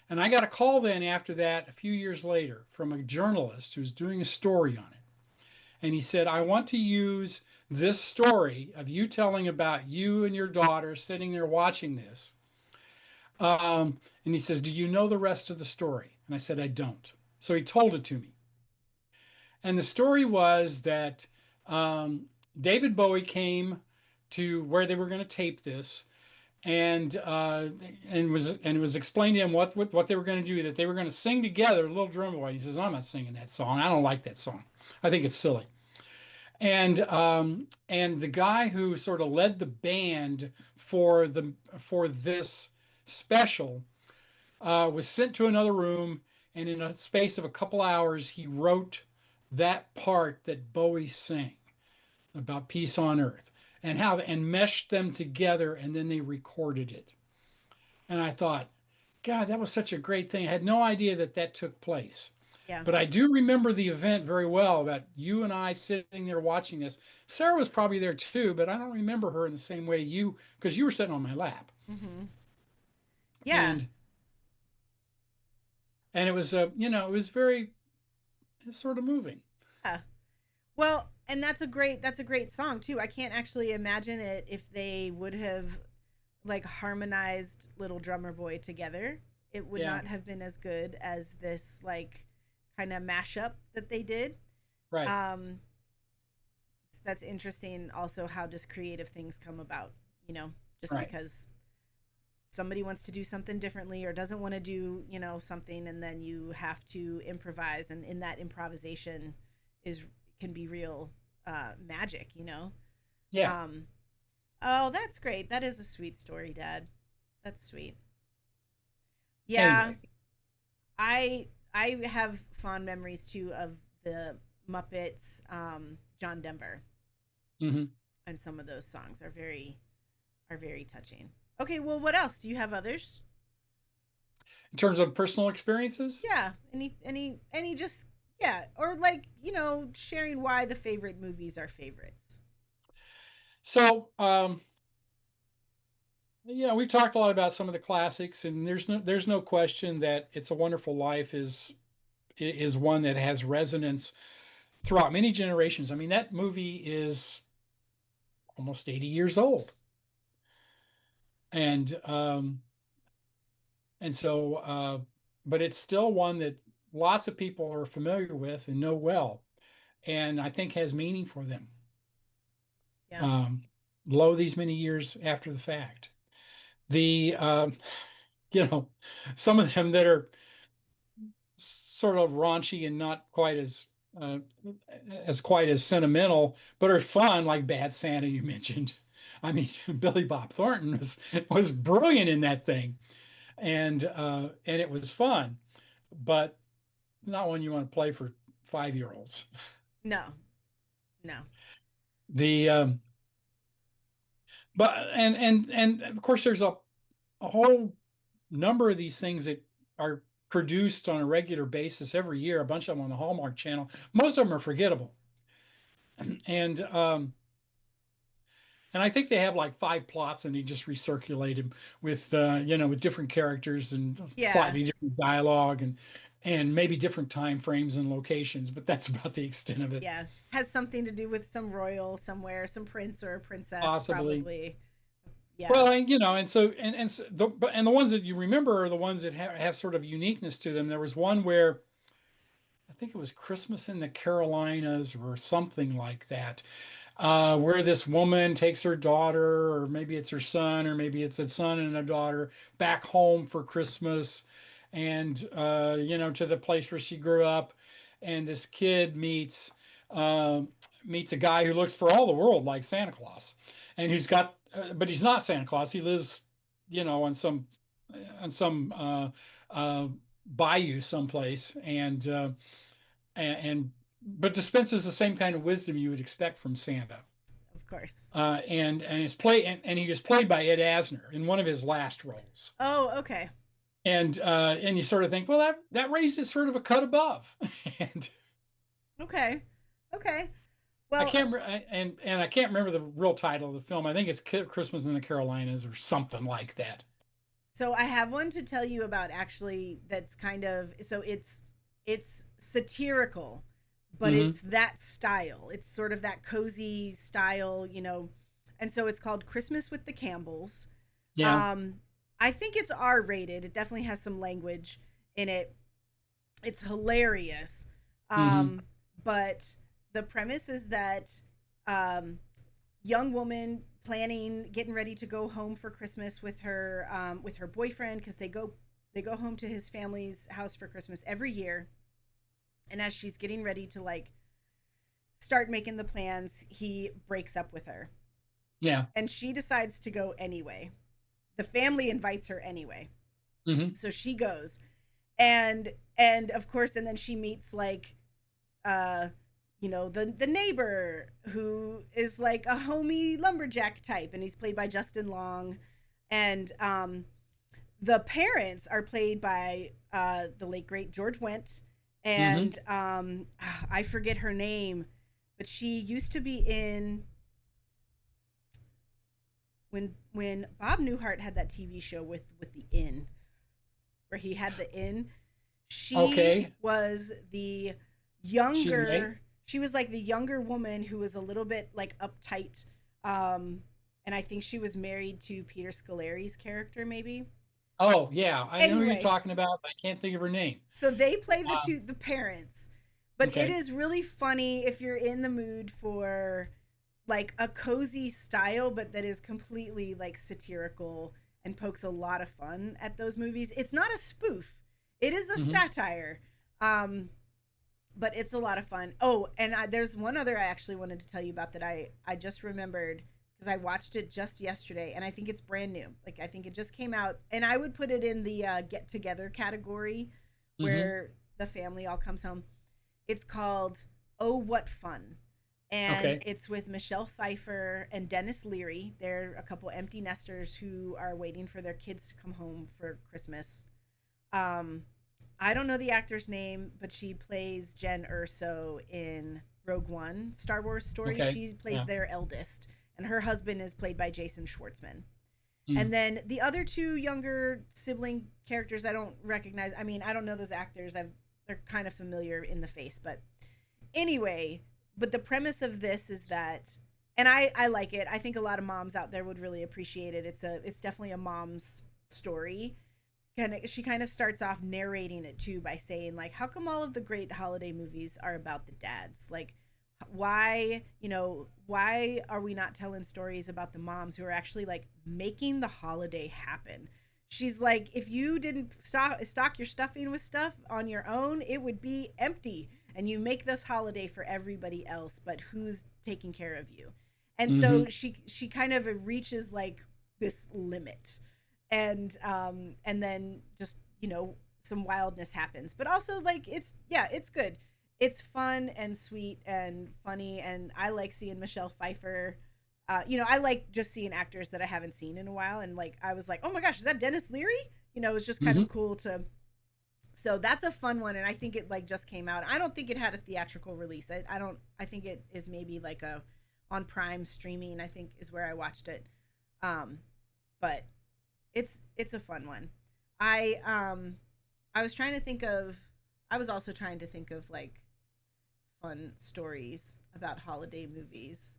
And I got a call then after that, a few years later, from a journalist who's doing a story on it. And he said, I want to use this story of you telling about you and your daughter sitting there watching this. And he says, do you know the rest of the story? And I said, I don't. So he told it to me. And the story was that David Bowie came to where they were going to tape this, and it was explained to him what they were going to do, that they were going to sing together Little Drummer Boy. He says, I'm not singing that song. I don't like that song. I think it's silly. And the guy who sort of led the band for this special was sent to another room, and in a space of a couple hours he wrote that part that Bowie sang about peace on earth, and meshed them together, and then they recorded it. And I thought, God, that was such a great thing. I had no idea that took place. Yeah. But I do remember the event very well, about you and I sitting there watching this. Sarah was probably there too, but I don't remember her in the same way you, because you were sitting on my lap. Mm-hmm. Yeah. And it was it was very sort of moving. Yeah. Well, and that's a great song too. I can't actually imagine it if they would have like harmonized Little Drummer Boy together. It would Yeah, not have been as good as this like kind of mashup that they did. right, Um that's interesting also how just creative things come about, just right. because somebody wants to do something differently or doesn't want to do, something, and then you have to improvise, and in that improvisation is can be real magic. Yeah. Um oh, that's great. That is a sweet story, Dad. That's sweet. Yeah, Anyway, I have fond memories too of the Muppets, John Denver, hmm and some of those songs are very touching. Okay, well, what else? Do you have others? in terms of personal experiences, Yeah, any just yeah, or like, sharing why the favorite movies are favorites. so we've talked a lot about some of the classics, and there's no question that It's a Wonderful Life is one that has resonance throughout many generations. I mean, that movie is almost 80 years old, and so but it's still one that lots of people are familiar with and know well, and I think has meaning for them. Yeah. Um, Lo, these many years after the fact, the you know some of them that are sort of raunchy and not uh, quite as sentimental, but are fun, like Bad Santa you mentioned. I mean, Billy Bob Thornton was brilliant in that thing, and it was fun, but not one you want to play for 5 year olds. No. No. The but and of course there's a whole number of these things that are produced on a regular basis every year. A bunch of them on the Hallmark Channel. Most of them are forgettable, and I think they have like five plots, and he just recirculate them with with different characters and Yeah. slightly different dialogue and maybe different time frames and locations. But that's about the extent of it. Yeah. Has something to do with some royal somewhere, some prince or a princess Possibly. probably. Yeah. Well, and the ones that you remember are the ones that have sort of uniqueness to them. There was one where I think it was Christmas in the Carolinas or something like that, where this woman takes her daughter, or maybe it's her son, or maybe it's a son and a daughter, back home for Christmas, and to the place where she grew up, and this kid uh, meets a guy who looks for all the world like Santa Claus, and but he's not Santa Claus. He lives, on some uh, bayou someplace, and but dispenses the same kind of wisdom you would expect from Santa. Of course. And he was played by Ed Asner in one of his last roles. Oh, okay. And you sort of think, well, that raised it sort of a cut above. and Okay. Okay. I Well, can't and I can't remember the real title of the film. I think it's Christmas in the Carolinas or something like that. so I have one to tell you about actually that's kind of so it's satirical, but Hmm. it's that style. It's sort of that cozy style. And so it's called Christmas with the Campbells. Yeah. Um I think it's R rated. It definitely has some language in it. It's hilarious. Hmm. Um but the premise is that um young woman getting ready to go home for Christmas with her boyfriend, because they go home to his family's house for Christmas every year. And as she's getting ready to like start making the plans, he breaks up with her, Yeah. and she decides to go anyway. The family invites her anyway, Hmm. so she goes, and of course, and then she meets like uh the neighbor, who is like a homey lumberjack type, and he's played by Justin Long. And the parents are played by the late great George Wendt, and I forget her name, but she used to be in when Bob Newhart had that TV show with the Inn, where he had the Inn. She Okay. was the She may. younger. She was like the younger woman who was a little bit like uptight, and I think she was married to Peter Scolari's character, maybe. Oh, yeah. I know who you're Anyway, talking about, but I can't think of her name. so they play Um, the parents, but it okay. is really funny if you're in the mood for like a cozy style, but that is completely like satirical and pokes a lot of fun at those movies. It's not a spoof; it is a Hmm. satire, um, but it's a lot of fun. Oh, and there's one other I actually wanted to tell you about that I just remembered because I watched it just yesterday, and I think it's brand new. Like I think it just came out, and I would put it in the get together category, Hmm. where the family all comes home. It's called Oh What Fun, and Okay. it's with Michelle Pfeiffer and Dennis Leary. They're a couple empty nesters who are waiting for their kids to come home for Christmas. Um, I don't know the actor's name, but she plays Jen Erso in Rogue One, Star Wars story. Okay. She plays Yeah. their eldest, and her husband is played by Jason Schwartzman. Mm. And then the other two younger sibling characters I don't recognize. I mean, I don't know those actors. They're kind of familiar in the face, but anyway, but the premise of this is that, and I like it. I think a lot of moms out there would really appreciate it. It's definitely a mom's story. She kind of starts off narrating it too by saying like, how come all of the great holiday movies are about the dads? Like, why are we not telling stories about the moms who are actually like making the holiday happen? She's like, if you didn't stock your stuffing with stuff on your own, it would be empty. And you make this holiday for everybody else, but who's taking care of you? And so Hmm. she kind of reaches like this limit, and then just some wildness happens, but also like it's good. It's fun and sweet and funny, and I like seeing Michelle Pfeiffer. I like just seeing actors that I haven't seen in a while, and like I was like, oh my gosh, is that Dennis Leary? It's just kind of Hmm. cool to. So that's a fun one, and I think it like just came out. I don't think it had a theatrical release. I don't. I think it is maybe like a on Prime streaming. I think is where I watched it. Um, but it's a fun one. I was trying to think of. I was also trying to think of like fun stories about holiday movies,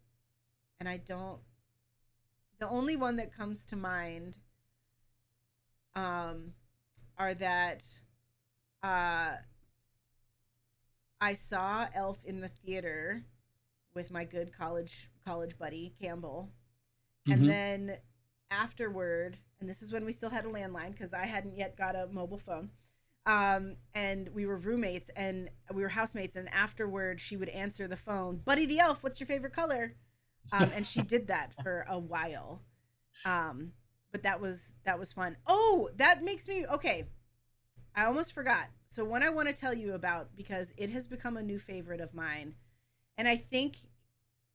and I don't. The only one that comes to mind um, are that uh, I saw Elf in the theater with my good college buddy Campbell, and Hmm. then afterward, and this is when we still had a landline because I hadn't yet got a mobile phone. And we were roommates and we were housemates, and afterward she would answer the phone, Buddy the Elf, what's your favorite color? And she did that for a while. Um, but that was fun. Oh, that makes me okay. I almost forgot. So one I want to tell you about because it has become a new favorite of mine, and I think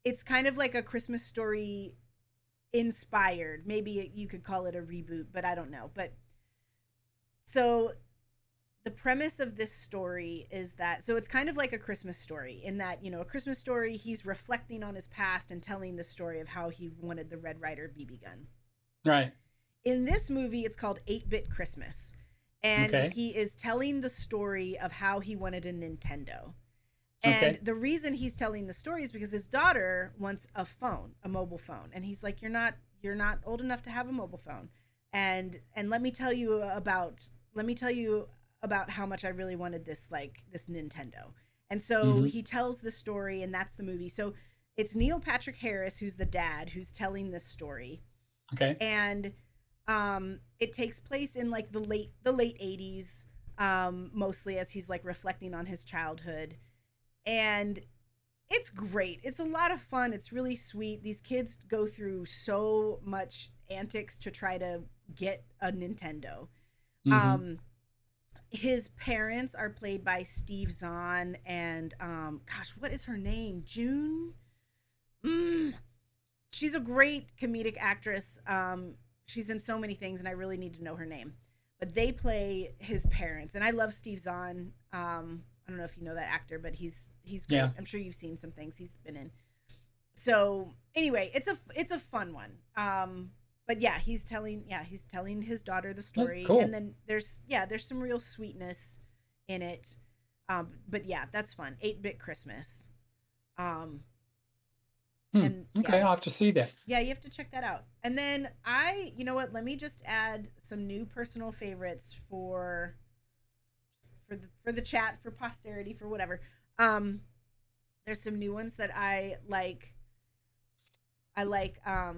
it's kind of like a Christmas story inspired. Maybe you could call it a reboot, but I don't know. But so the premise of this story is that so it's kind of like a Christmas story in that, a Christmas story, he's reflecting on his past and telling the story of how he wanted the Red Ryder BB gun. Right. In this movie, it's called 8-Bit Christmas. And Okay. he is telling the story of how he wanted a Nintendo. And Okay. the reason he's telling the story is because his daughter wants a phone, a mobile phone, and he's like, "You're not old enough to have a mobile phone." And let me tell you about how much I really wanted this Nintendo. And so Hmm. he tells the story, and that's the movie. So it's Neil Patrick Harris who's the dad who's telling this story, Okay. and it takes place in like the late 80s, mostly as he's like reflecting on his childhood, and it's great. It's a lot of fun. It's really sweet. These kids go through so much antics to try to get a Nintendo. Hmm. Um, his parents are played by Steve Zahn and gosh, what is her name? June. Mm, she's a great comedic actress. She's in so many things, and I really need to know her name. But they play his parents, and I love Steve Zahn. I don't know if you know that actor, but he's great. Yeah. I'm sure you've seen some things he's been in. So anyway, it's a fun one. But he's telling his daughter the That's story, and cool. then there's some real sweetness in it. But yeah, that's fun. 8-bit Christmas. Um, Hmm. and Okay, yeah, I'll have to see that. yeah, you have to check that out. And then you know what? Let me just add some new personal favorites for the chat, for posterity, for whatever. Um, there's some new ones that I like. I like. I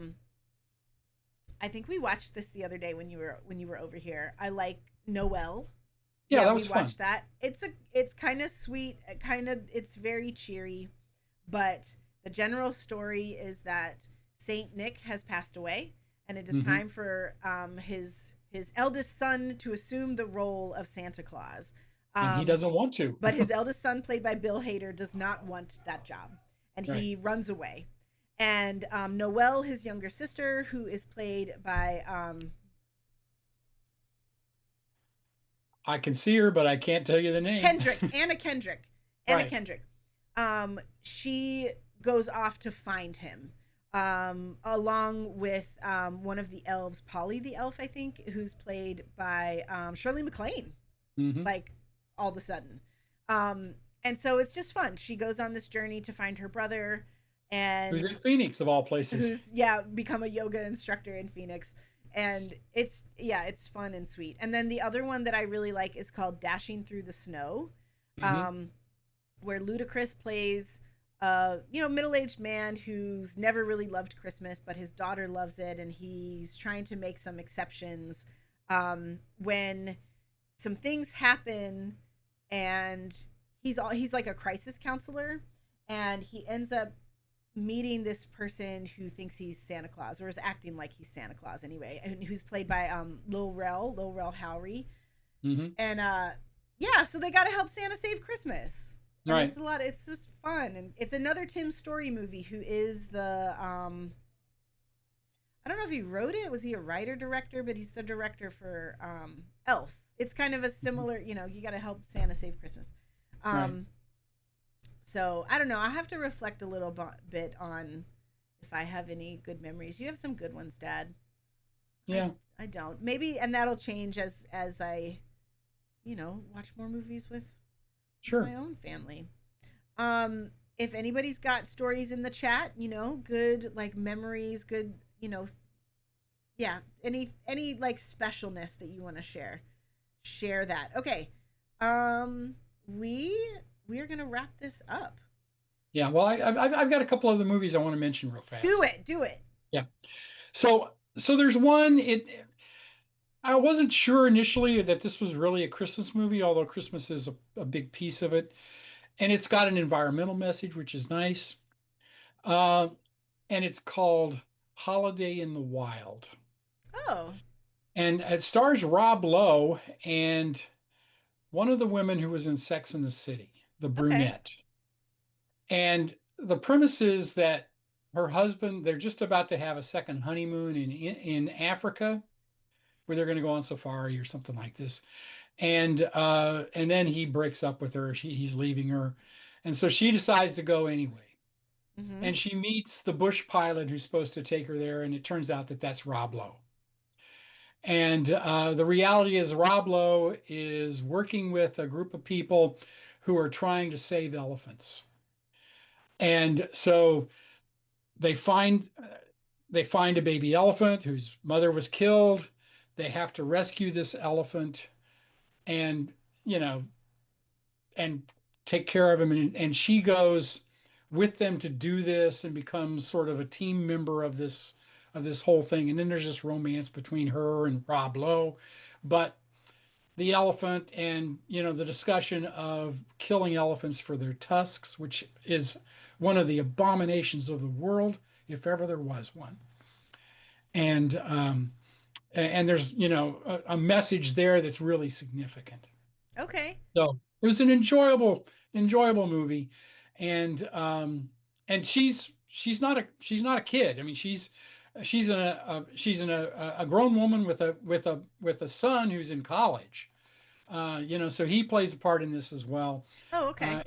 think we watched this the other day when you were over here. I like Noel. Yeah, Yeah, that we was fun. watched that. It's kind of sweet, it's very cheery, but the general story is that Saint Nick has passed away, and it is Hmm. time for his eldest son to assume the role of Santa Claus. And he Um, doesn't want to. but his eldest son, played by Bill Hader, does not want that job, and Right. he runs away. And Noelle, his younger sister, who is played by I can see her, but I can't tell you the name. Kendrick, Anna Kendrick, Anna Right. Kendrick. She goes off to find him, along with one of the elves, Polly the elf, I think, who's played by Shirley MacLaine. Hmm. Like all of a sudden, um, and so it's just fun. She goes on this journey to find her brother, Who's and in Phoenix of all places. who's become a yoga instructor in Phoenix. And it's fun and sweet. And then the other one that I really like is called Dashing Through the Snow, Hmm. um, where Ludacris plays middle-aged man who's never really loved Christmas, but his daughter loves it, and he's trying to make some exceptions when some things happen, and he's like a crisis counselor, and he ends up meeting this person who thinks he's Santa Claus, or is acting like he's Santa Claus anyway, and who's played by Lil Rel Howery. Hmm. And yeah, so they got to help Santa save Christmas. And Right. it's just fun, and it's another Tim Story movie, who is the I don't know if he wrote it, was he a writer director, but he's the director for Elf. It's kind of a Mhm. similar, you got to help Santa save Christmas. Right. um so I don't know. I have to reflect a little bit on if I have any good memories. You have some good ones, Dad. I Yeah. I don't. Maybe, and that'll change as I watch more movies with Sure. my own family. If anybody's got stories in the chat, good like memories, good, yeah, any like specialness that you want to share that. Okay. Um we we are going to wrap this up. Yeah. Well, I've got a couple other movies I want to mention real Do fast. it. Do it. Yeah. So there's one. I wasn't sure initially that this was really a Christmas movie, although Christmas is a big piece of it, and it's got an environmental message, which is nice. Uh, and it's called Holiday in the Wild, Oh, and it stars Rob Lowe and one of the women who was in Sex and the City, the okay. brunette. And the premise is that her husband, they're just about to have a second honeymoon in Africa, where they're going to go on safari or something like this. And then he breaks up with her. He's leaving her, and so she decides to go anyway. Mhm. And she meets the bush pilot who's supposed to take her there, and it turns out that that's Rob Lowe. And the reality is, Rob Lowe is working with a group of people who are trying to save elephants. And so they find they find a baby elephant whose mother was killed. They have to rescue this elephant, and you know, and take care of him. And she goes with them to do this and becomes sort of a team member of this whole thing. And then there's this romance between her and Rob Lowe, but the elephant and the discussion of killing elephants for their tusks, which is one of the abominations of the world, if ever there was one. And there's a message there that's really significant. Okay. So it was an enjoyable movie, and and she's not a kid. I mean, she's a grown woman with a son who's in college. So he plays a part in this as well. Oh, okay. Uh,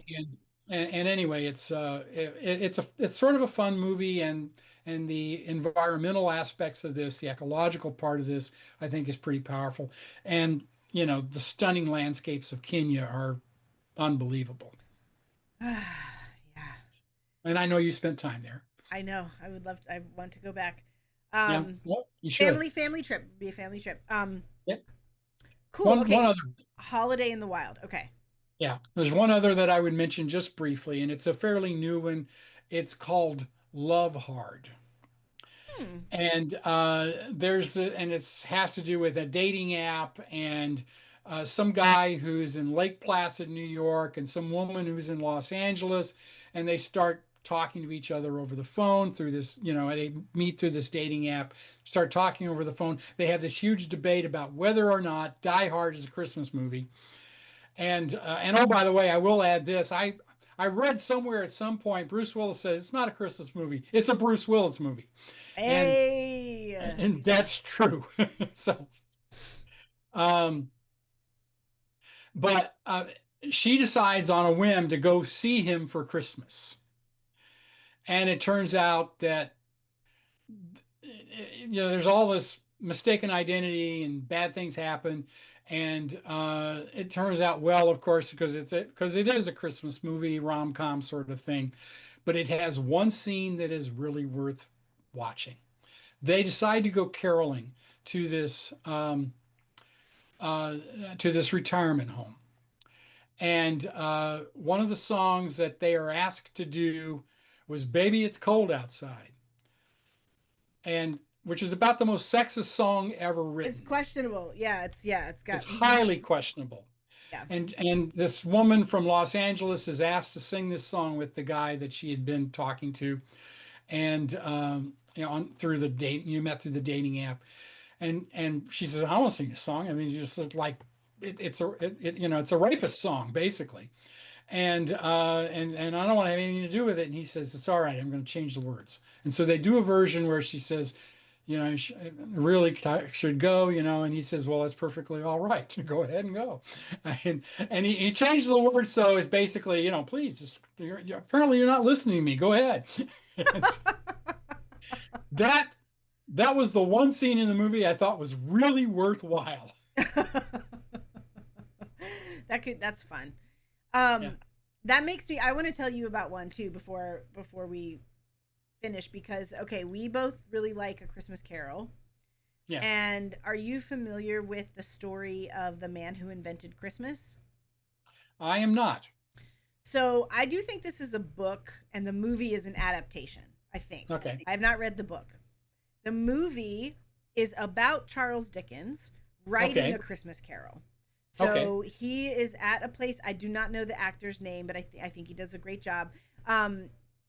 and, and anyway, it's sort of a fun movie, and the environmental aspects of this, the ecological part of this, I think is pretty powerful. And the stunning landscapes of Kenya are unbelievable. Yeah, And I know you spent time there. I know. I would love to, I want to go back. Yeah, Um, well, you should. family trip. Be a family trip. Yeah. Cool. One Okay. other. Holiday in the Wild. Okay. Yeah, there's one other that I would mention just briefly, and it's a fairly new one. It's called Love Hard. Hmm. And and it has to do with a dating app, and some guy who's in Lake Placid, New York, and some woman who's in Los Angeles, and they start talking to each other over the phone through this, they meet through this dating app, start talking over the phone. They have this huge debate about whether or not Die Hard is a Christmas movie. And oh, by the way, I will add this. I read somewhere at some point Bruce Willis says it's not a Christmas movie. It's a Bruce Willis movie. And Hey. and that's true. So, um, but she decides on a whim to go see him for Christmas, and it turns out that there's all this mistaken identity and bad things happen, and it turns out well, of course, because it is a Christmas movie, rom-com sort of thing, but it has one scene that is really worth watching. They decide to go caroling to this um, to this retirement home. And one of the songs that they are asked to do was "Baby, It's Cold Outside," and which is about the most sexist song ever It's written. questionable. It's got It's highly questionable. yeah. And this woman from Los Angeles is asked to sing this song with the guy that she had been talking to, and through the date you met through the dating app, and she says, I want to sing this song. I mean, just like it's a rapist song basically, and I don't want to have anything to do with it. And he says, it's all right. I'm going to change the words. And so they do a version where she says, really should go, and he says, well, that's perfectly all right. Go ahead and go. And he changed the words. So it's basically, please just, apparently you're not listening to me. Go ahead. that that was the one scene in the movie I thought was really worthwhile. That's fun. Yeah. That makes me, I want to tell you about one too before we finish, because okay, we both really like A Christmas Carol. Yeah. And are you familiar with the story of the man who invented Christmas? I am not. So I do think this is a book, and the movie is an adaptation, I think. Okay. I have not read the book. The movie is about Charles Dickens writing Okay. A Christmas Carol. So he is at a place, I do not know the actor's name, but I think he does a great job.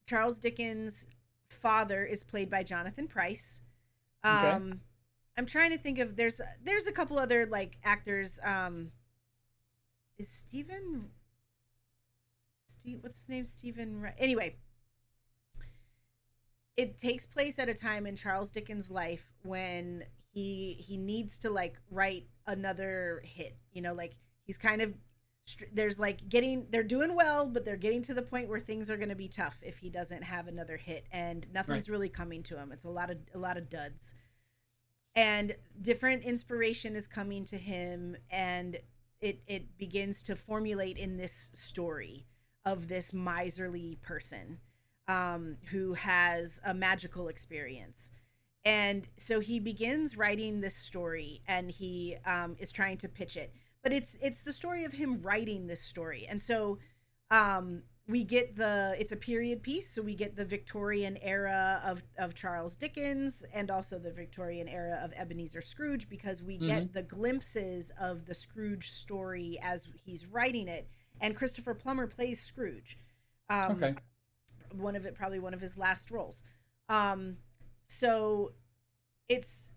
Charles Dickens' father is played by Jonathan Pryce. Okay. I'm trying to think of, there's a couple other like actors. Is what's his name? Anyway, it takes place at a time in Charles Dickens' life when he needs to like write another hit. Like he's kind of, there's like they're doing well, but they're getting to the point where things are going to be tough if he doesn't have another hit, and nothing's really coming to him. It's a lot of duds, and different inspiration is coming to him, and it begins to formulate in this story of this miserly person who has a magical experience. And so he begins writing this story, and he is trying to pitch it. But it's the story of him writing this story. And so we get it's a period piece. So we get the Victorian era of Charles Dickens, and also the Victorian era of Ebenezer Scrooge, because we get the glimpses of the Scrooge story as he's writing it. And Christopher Plummer plays Scrooge. Okay. Probably one of his last roles. So it's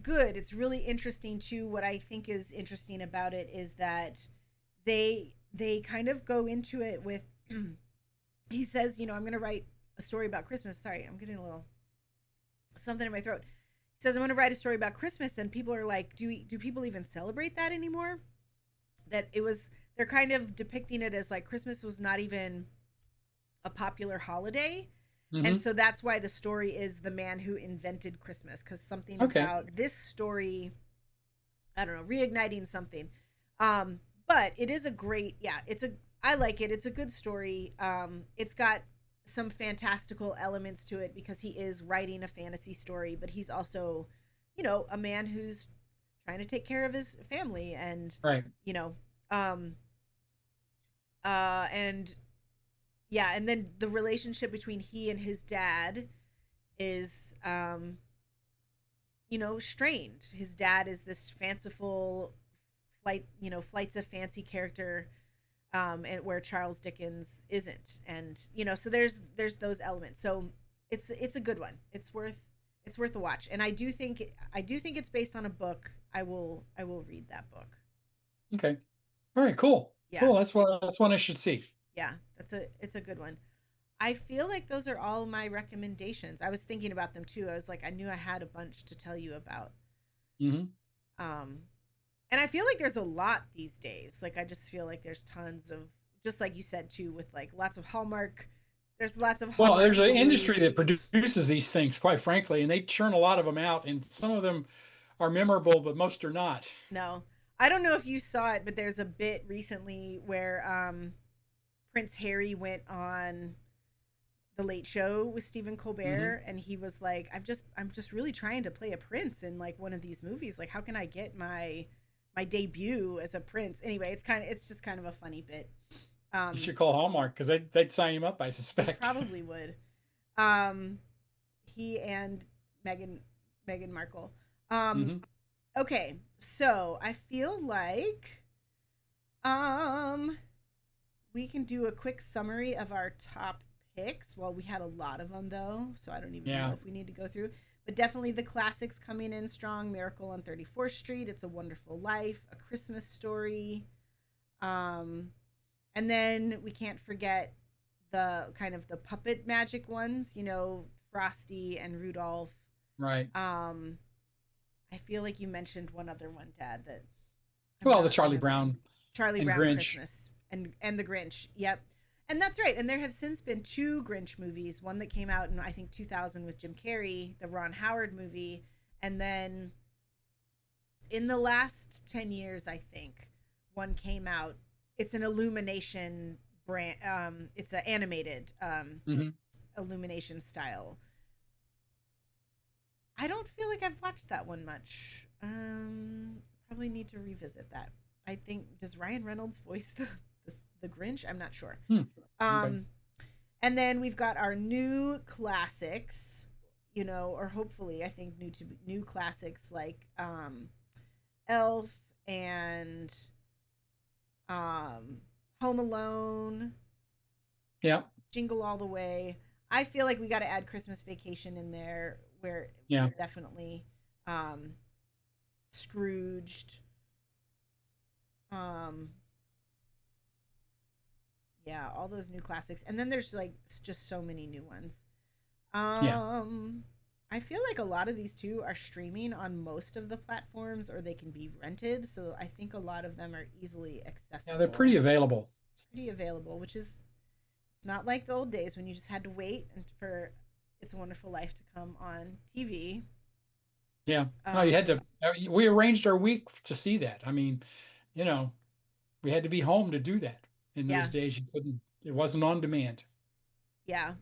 good. It's really interesting too. What I think is interesting about it is that they kind of go into it with, he says, I'm going to write a story about Christmas. Sorry, I'm getting a little something in my throat. He says, I'm going to write a story about Christmas. And people are like, do people even celebrate that anymore? That it was, they're kind of depicting it as like Christmas was not even a popular holiday. And Hmm. so that's why the story is the man who invented Christmas, because something Okay. about this story, I don't know, reigniting something. Um, but it is a great, yeah, I like it. It's a good story. It's got some fantastical elements to it because he is writing a fantasy story, but he's also, a man who's trying to take care of his family and, Right. you know, um, and yeah, and then the relationship between he and his dad is, strained. His dad is this fanciful flights of fancy character, and where Charles Dickens isn't, and so there's those elements. So it's a good one. It's worth a watch, and I do think it's based on a book. I will read that book. Okay. All right. Cool. Yeah, Cool. That's one I should see. yeah, it's a good one. I feel like those are all my recommendations. I was thinking about them too. I was like, I knew I had a bunch to tell you about. Hmm. Um, and I feel like there's a lot these days. Like, I just feel like there's tons of, just like you said too, with like lots of Hallmark. There's lots of Well, Hallmark there's an industry movies. that produces these things, quite frankly, and they churn a lot of them out, and some of them are memorable, but most are not. No, I don't know if you saw it, but there's a bit recently where Prince Harry went on the Late Show with Stephen Hmm. Colbert, and he was like, I'm just really trying to play a prince in like one of these movies. Like, how can I get my debut as a prince? Anyway, it's just kind of a funny bit. You Um, should call Hallmark because they'd sign him up, I they suspect. probably would. Um, he and Meghan Meghan Markle. Um, Hmm. okay, so I feel like um we can do a quick summary of our top picks. Well, we had a lot of them though, so I don't even know Yeah. if we need to go through. But definitely the classics coming in strong: Miracle on 34th Street, It's a Wonderful Life, A Christmas Story. Um, and then we can't forget the kind of the puppet magic ones, Frosty and Rudolph. Right. Um, I feel like you mentioned one other one, Dad, that I'm Well, the not Charlie remembering. Brown Charlie and Brown Grinch. Christmas and the Grinch. Yep. And that's right. And there have since been two Grinch movies, one that came out in I think 2000 with Jim Carrey, the Ron Howard movie, and then in the last 10 years I think one came out. It's an Illumination brand, it's an animated Hmm. Illumination style. I don't feel like I've watched that one much. Probably need to revisit that. I think, does Ryan Reynolds voice the Grinch? I'm not sure. Hmm. Okay. Um, and then we've got our new classics, or hopefully I think new classics like Elf and um, Home Alone, Yeah. Jingle All the Way. I feel like we got to add Christmas Vacation in there, where Yeah. definitely um, Scrooged. Um, yeah, all those new classics, and then there's like just so many new ones. Yeah. Um, I feel like a lot of these too are streaming on most of the platforms, or they can be rented. So I think a lot of them are easily Yeah. They're pretty accessible, available. pretty available, which is it's not like the old days when you just had to wait and for It's a Wonderful Life to come on TV. Yeah. No, you had Um, to. We arranged our week to see that. I mean, you know, we had to be home to do that. In those yeah, days, you couldn't. It wasn't on demand. yeah.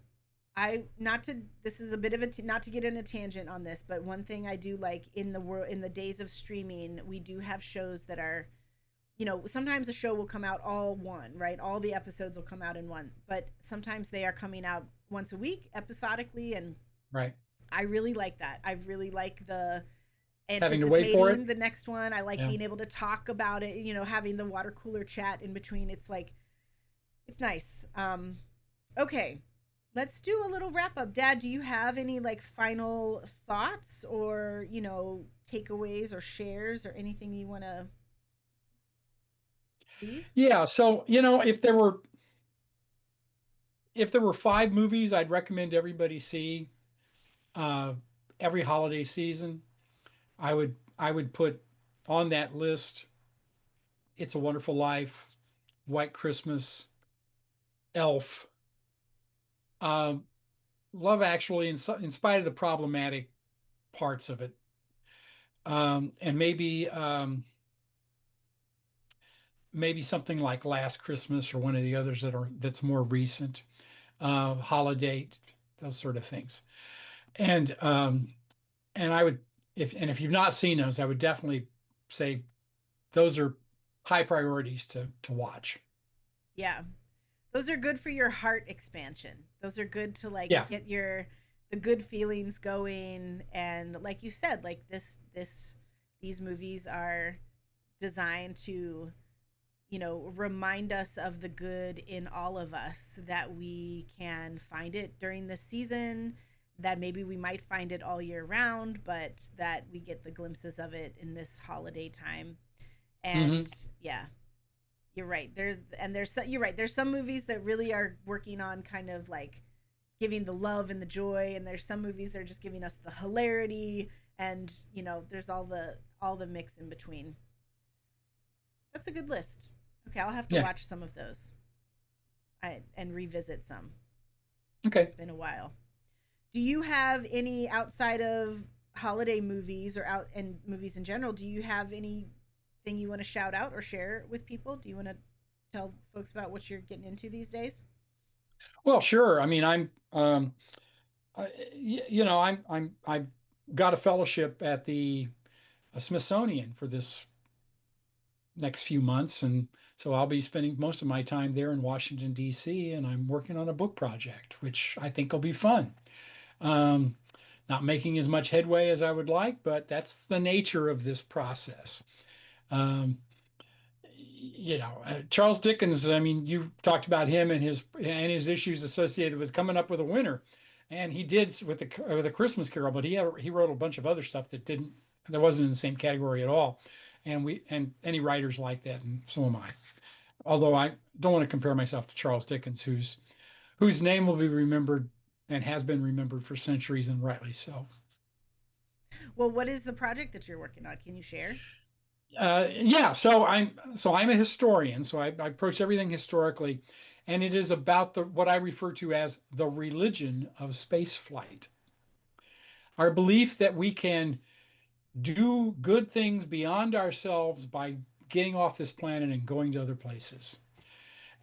I not to this is a bit of not to get in a tangent on this, but one thing I do like in the days of streaming, we do have shows that are, sometimes a show will come out all one, right? All the episodes will come out in one, but sometimes they are coming out once a week episodically, and Right. I really like that. I really like the Having to wait for anticipating it. the next one. I like Yeah. being able to talk about it, having the water cooler chat in between. It's like it's nice. Okay, let's do a little wrap up. Dad, do you have any like final thoughts or takeaways or shares or anything you want to leave? Yeah. So, if there were 5 movies I'd recommend everybody see, uh, every holiday season, I would put on that list It's a Wonderful Life, White Christmas, Elf, um, Love Actually, in spite of the problematic parts of it, and maybe something like Last Christmas or one of the others that's more recent, Holiday, those sort of things. And I would if you've not seen those, I would definitely say those are high priorities to watch. Yeah. Those are good for your heart expansion. Those are good to like Yeah, get the good feelings going, and like you said, like these movies are designed to, remind us of the good in all of us, that we can find it during the season, that maybe we might find it all year round, but that we get the glimpses of it in this holiday time. hmm And yeah, you're right. You're right. There's some movies that really are working on kind of like giving the love and the joy, and there's some movies that are just giving us the hilarity, and there's all the mix in between. That's a good list. Okay, I'll have to yeah. watch some of those. And revisit some. Okay. It's been a while. Do you have any, outside of holiday movies or out and movies in general? Do you have anything you want to shout out or share with people? Do you want to tell folks about what you're getting into these days? Well, sure. I mean, I've got a fellowship at the Smithsonian for this next few months, and so I'll be spending most of my time there in Washington D.C. And I'm working on a book project, which I think will be fun. Um, Not making as much headway as I would like, but that's the nature of this process. Um, Charles Dickens. I mean, you talked about him and his issues associated with coming up with a winner, and he did with a Christmas Carol. But he wrote a bunch of other stuff that wasn't in the same category at all. And any writers like that, and so am I. Although I don't want to compare myself to Charles Dickens, whose name will be remembered and has been remembered for centuries, and rightly so. Well, what is the project that you're working on? Can you share? Yeah, so I'm a historian, so I approach everything historically, and it is about the what I refer to as the religion of space flight. Our belief that we can do good things beyond ourselves by getting off this planet and going to other places.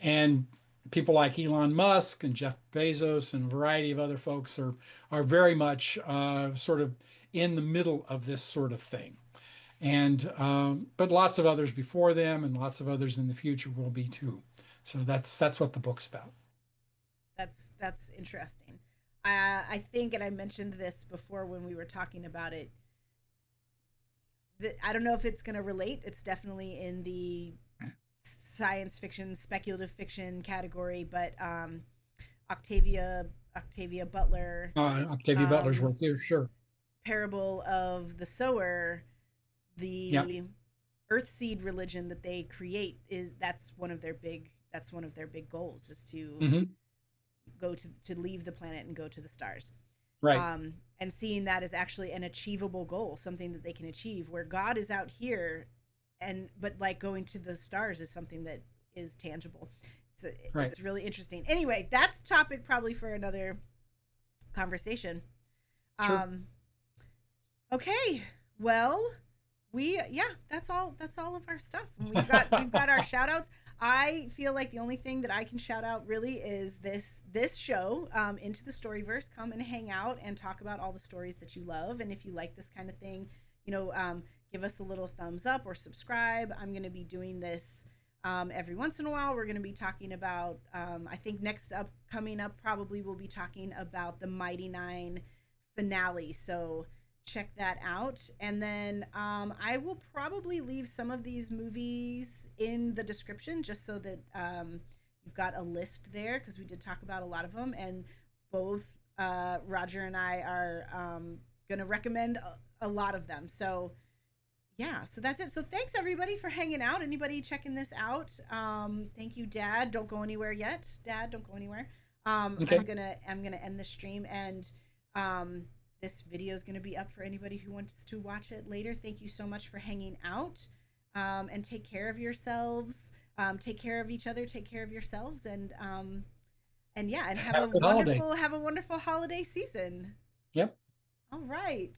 And people like Elon Musk and Jeff Bezos and a variety of other folks are very much sort of in the middle of this sort of thing. And but lots of others before them and lots of others in the future will be too. So that's what the book's about. That's interesting. I think, and I mentioned this before when we were talking about it. I don't know if it's going to relate. It's definitely in the science fiction, speculative fiction category, but Octavia Butler, Octavia Butler's um, work here, sure. Parable of the Sower, Yeah. the Earthseed religion that they create, that's one of their big goals, is to hmm go to leave the planet and go to the stars. Right. And seeing that as actually an achievable goal, something that they can achieve, where God is out here, but like going to the stars is something that is tangible. So Right. it's really interesting. Anyway, that's topic probably for another conversation. Sure. Um, okay, well, that's all of our stuff. We've got our shout outs. I feel like the only thing that I can shout out really is this show, Into the Storyverse. Come and hang out and talk about all the stories that you love, and if you like this kind of thing, give us a little thumbs up or subscribe. I'm going to be doing this every once in a while. We're going to be talking about, I think next up, coming up, probably we'll be talking about the Mighty Nine finale. So check that out. And then I will probably leave some of these movies in the description, just so that you've got a list there, because we did talk about a lot of them. And both Roger and I are going to recommend a lot of them. So yeah, so that's it. So thanks everybody for hanging out. Anybody checking this out? Thank you, Dad. Don't go anywhere yet. Dad, don't go anywhere. Okay. I'm gonna end the stream, and this video is going to be up for anybody who wants to watch it later. Thank you so much for hanging out, and take care of yourselves. Take care of each other. Take care of yourselves, and yeah, and Have a good holiday. have a wonderful holiday season. Yep. All right.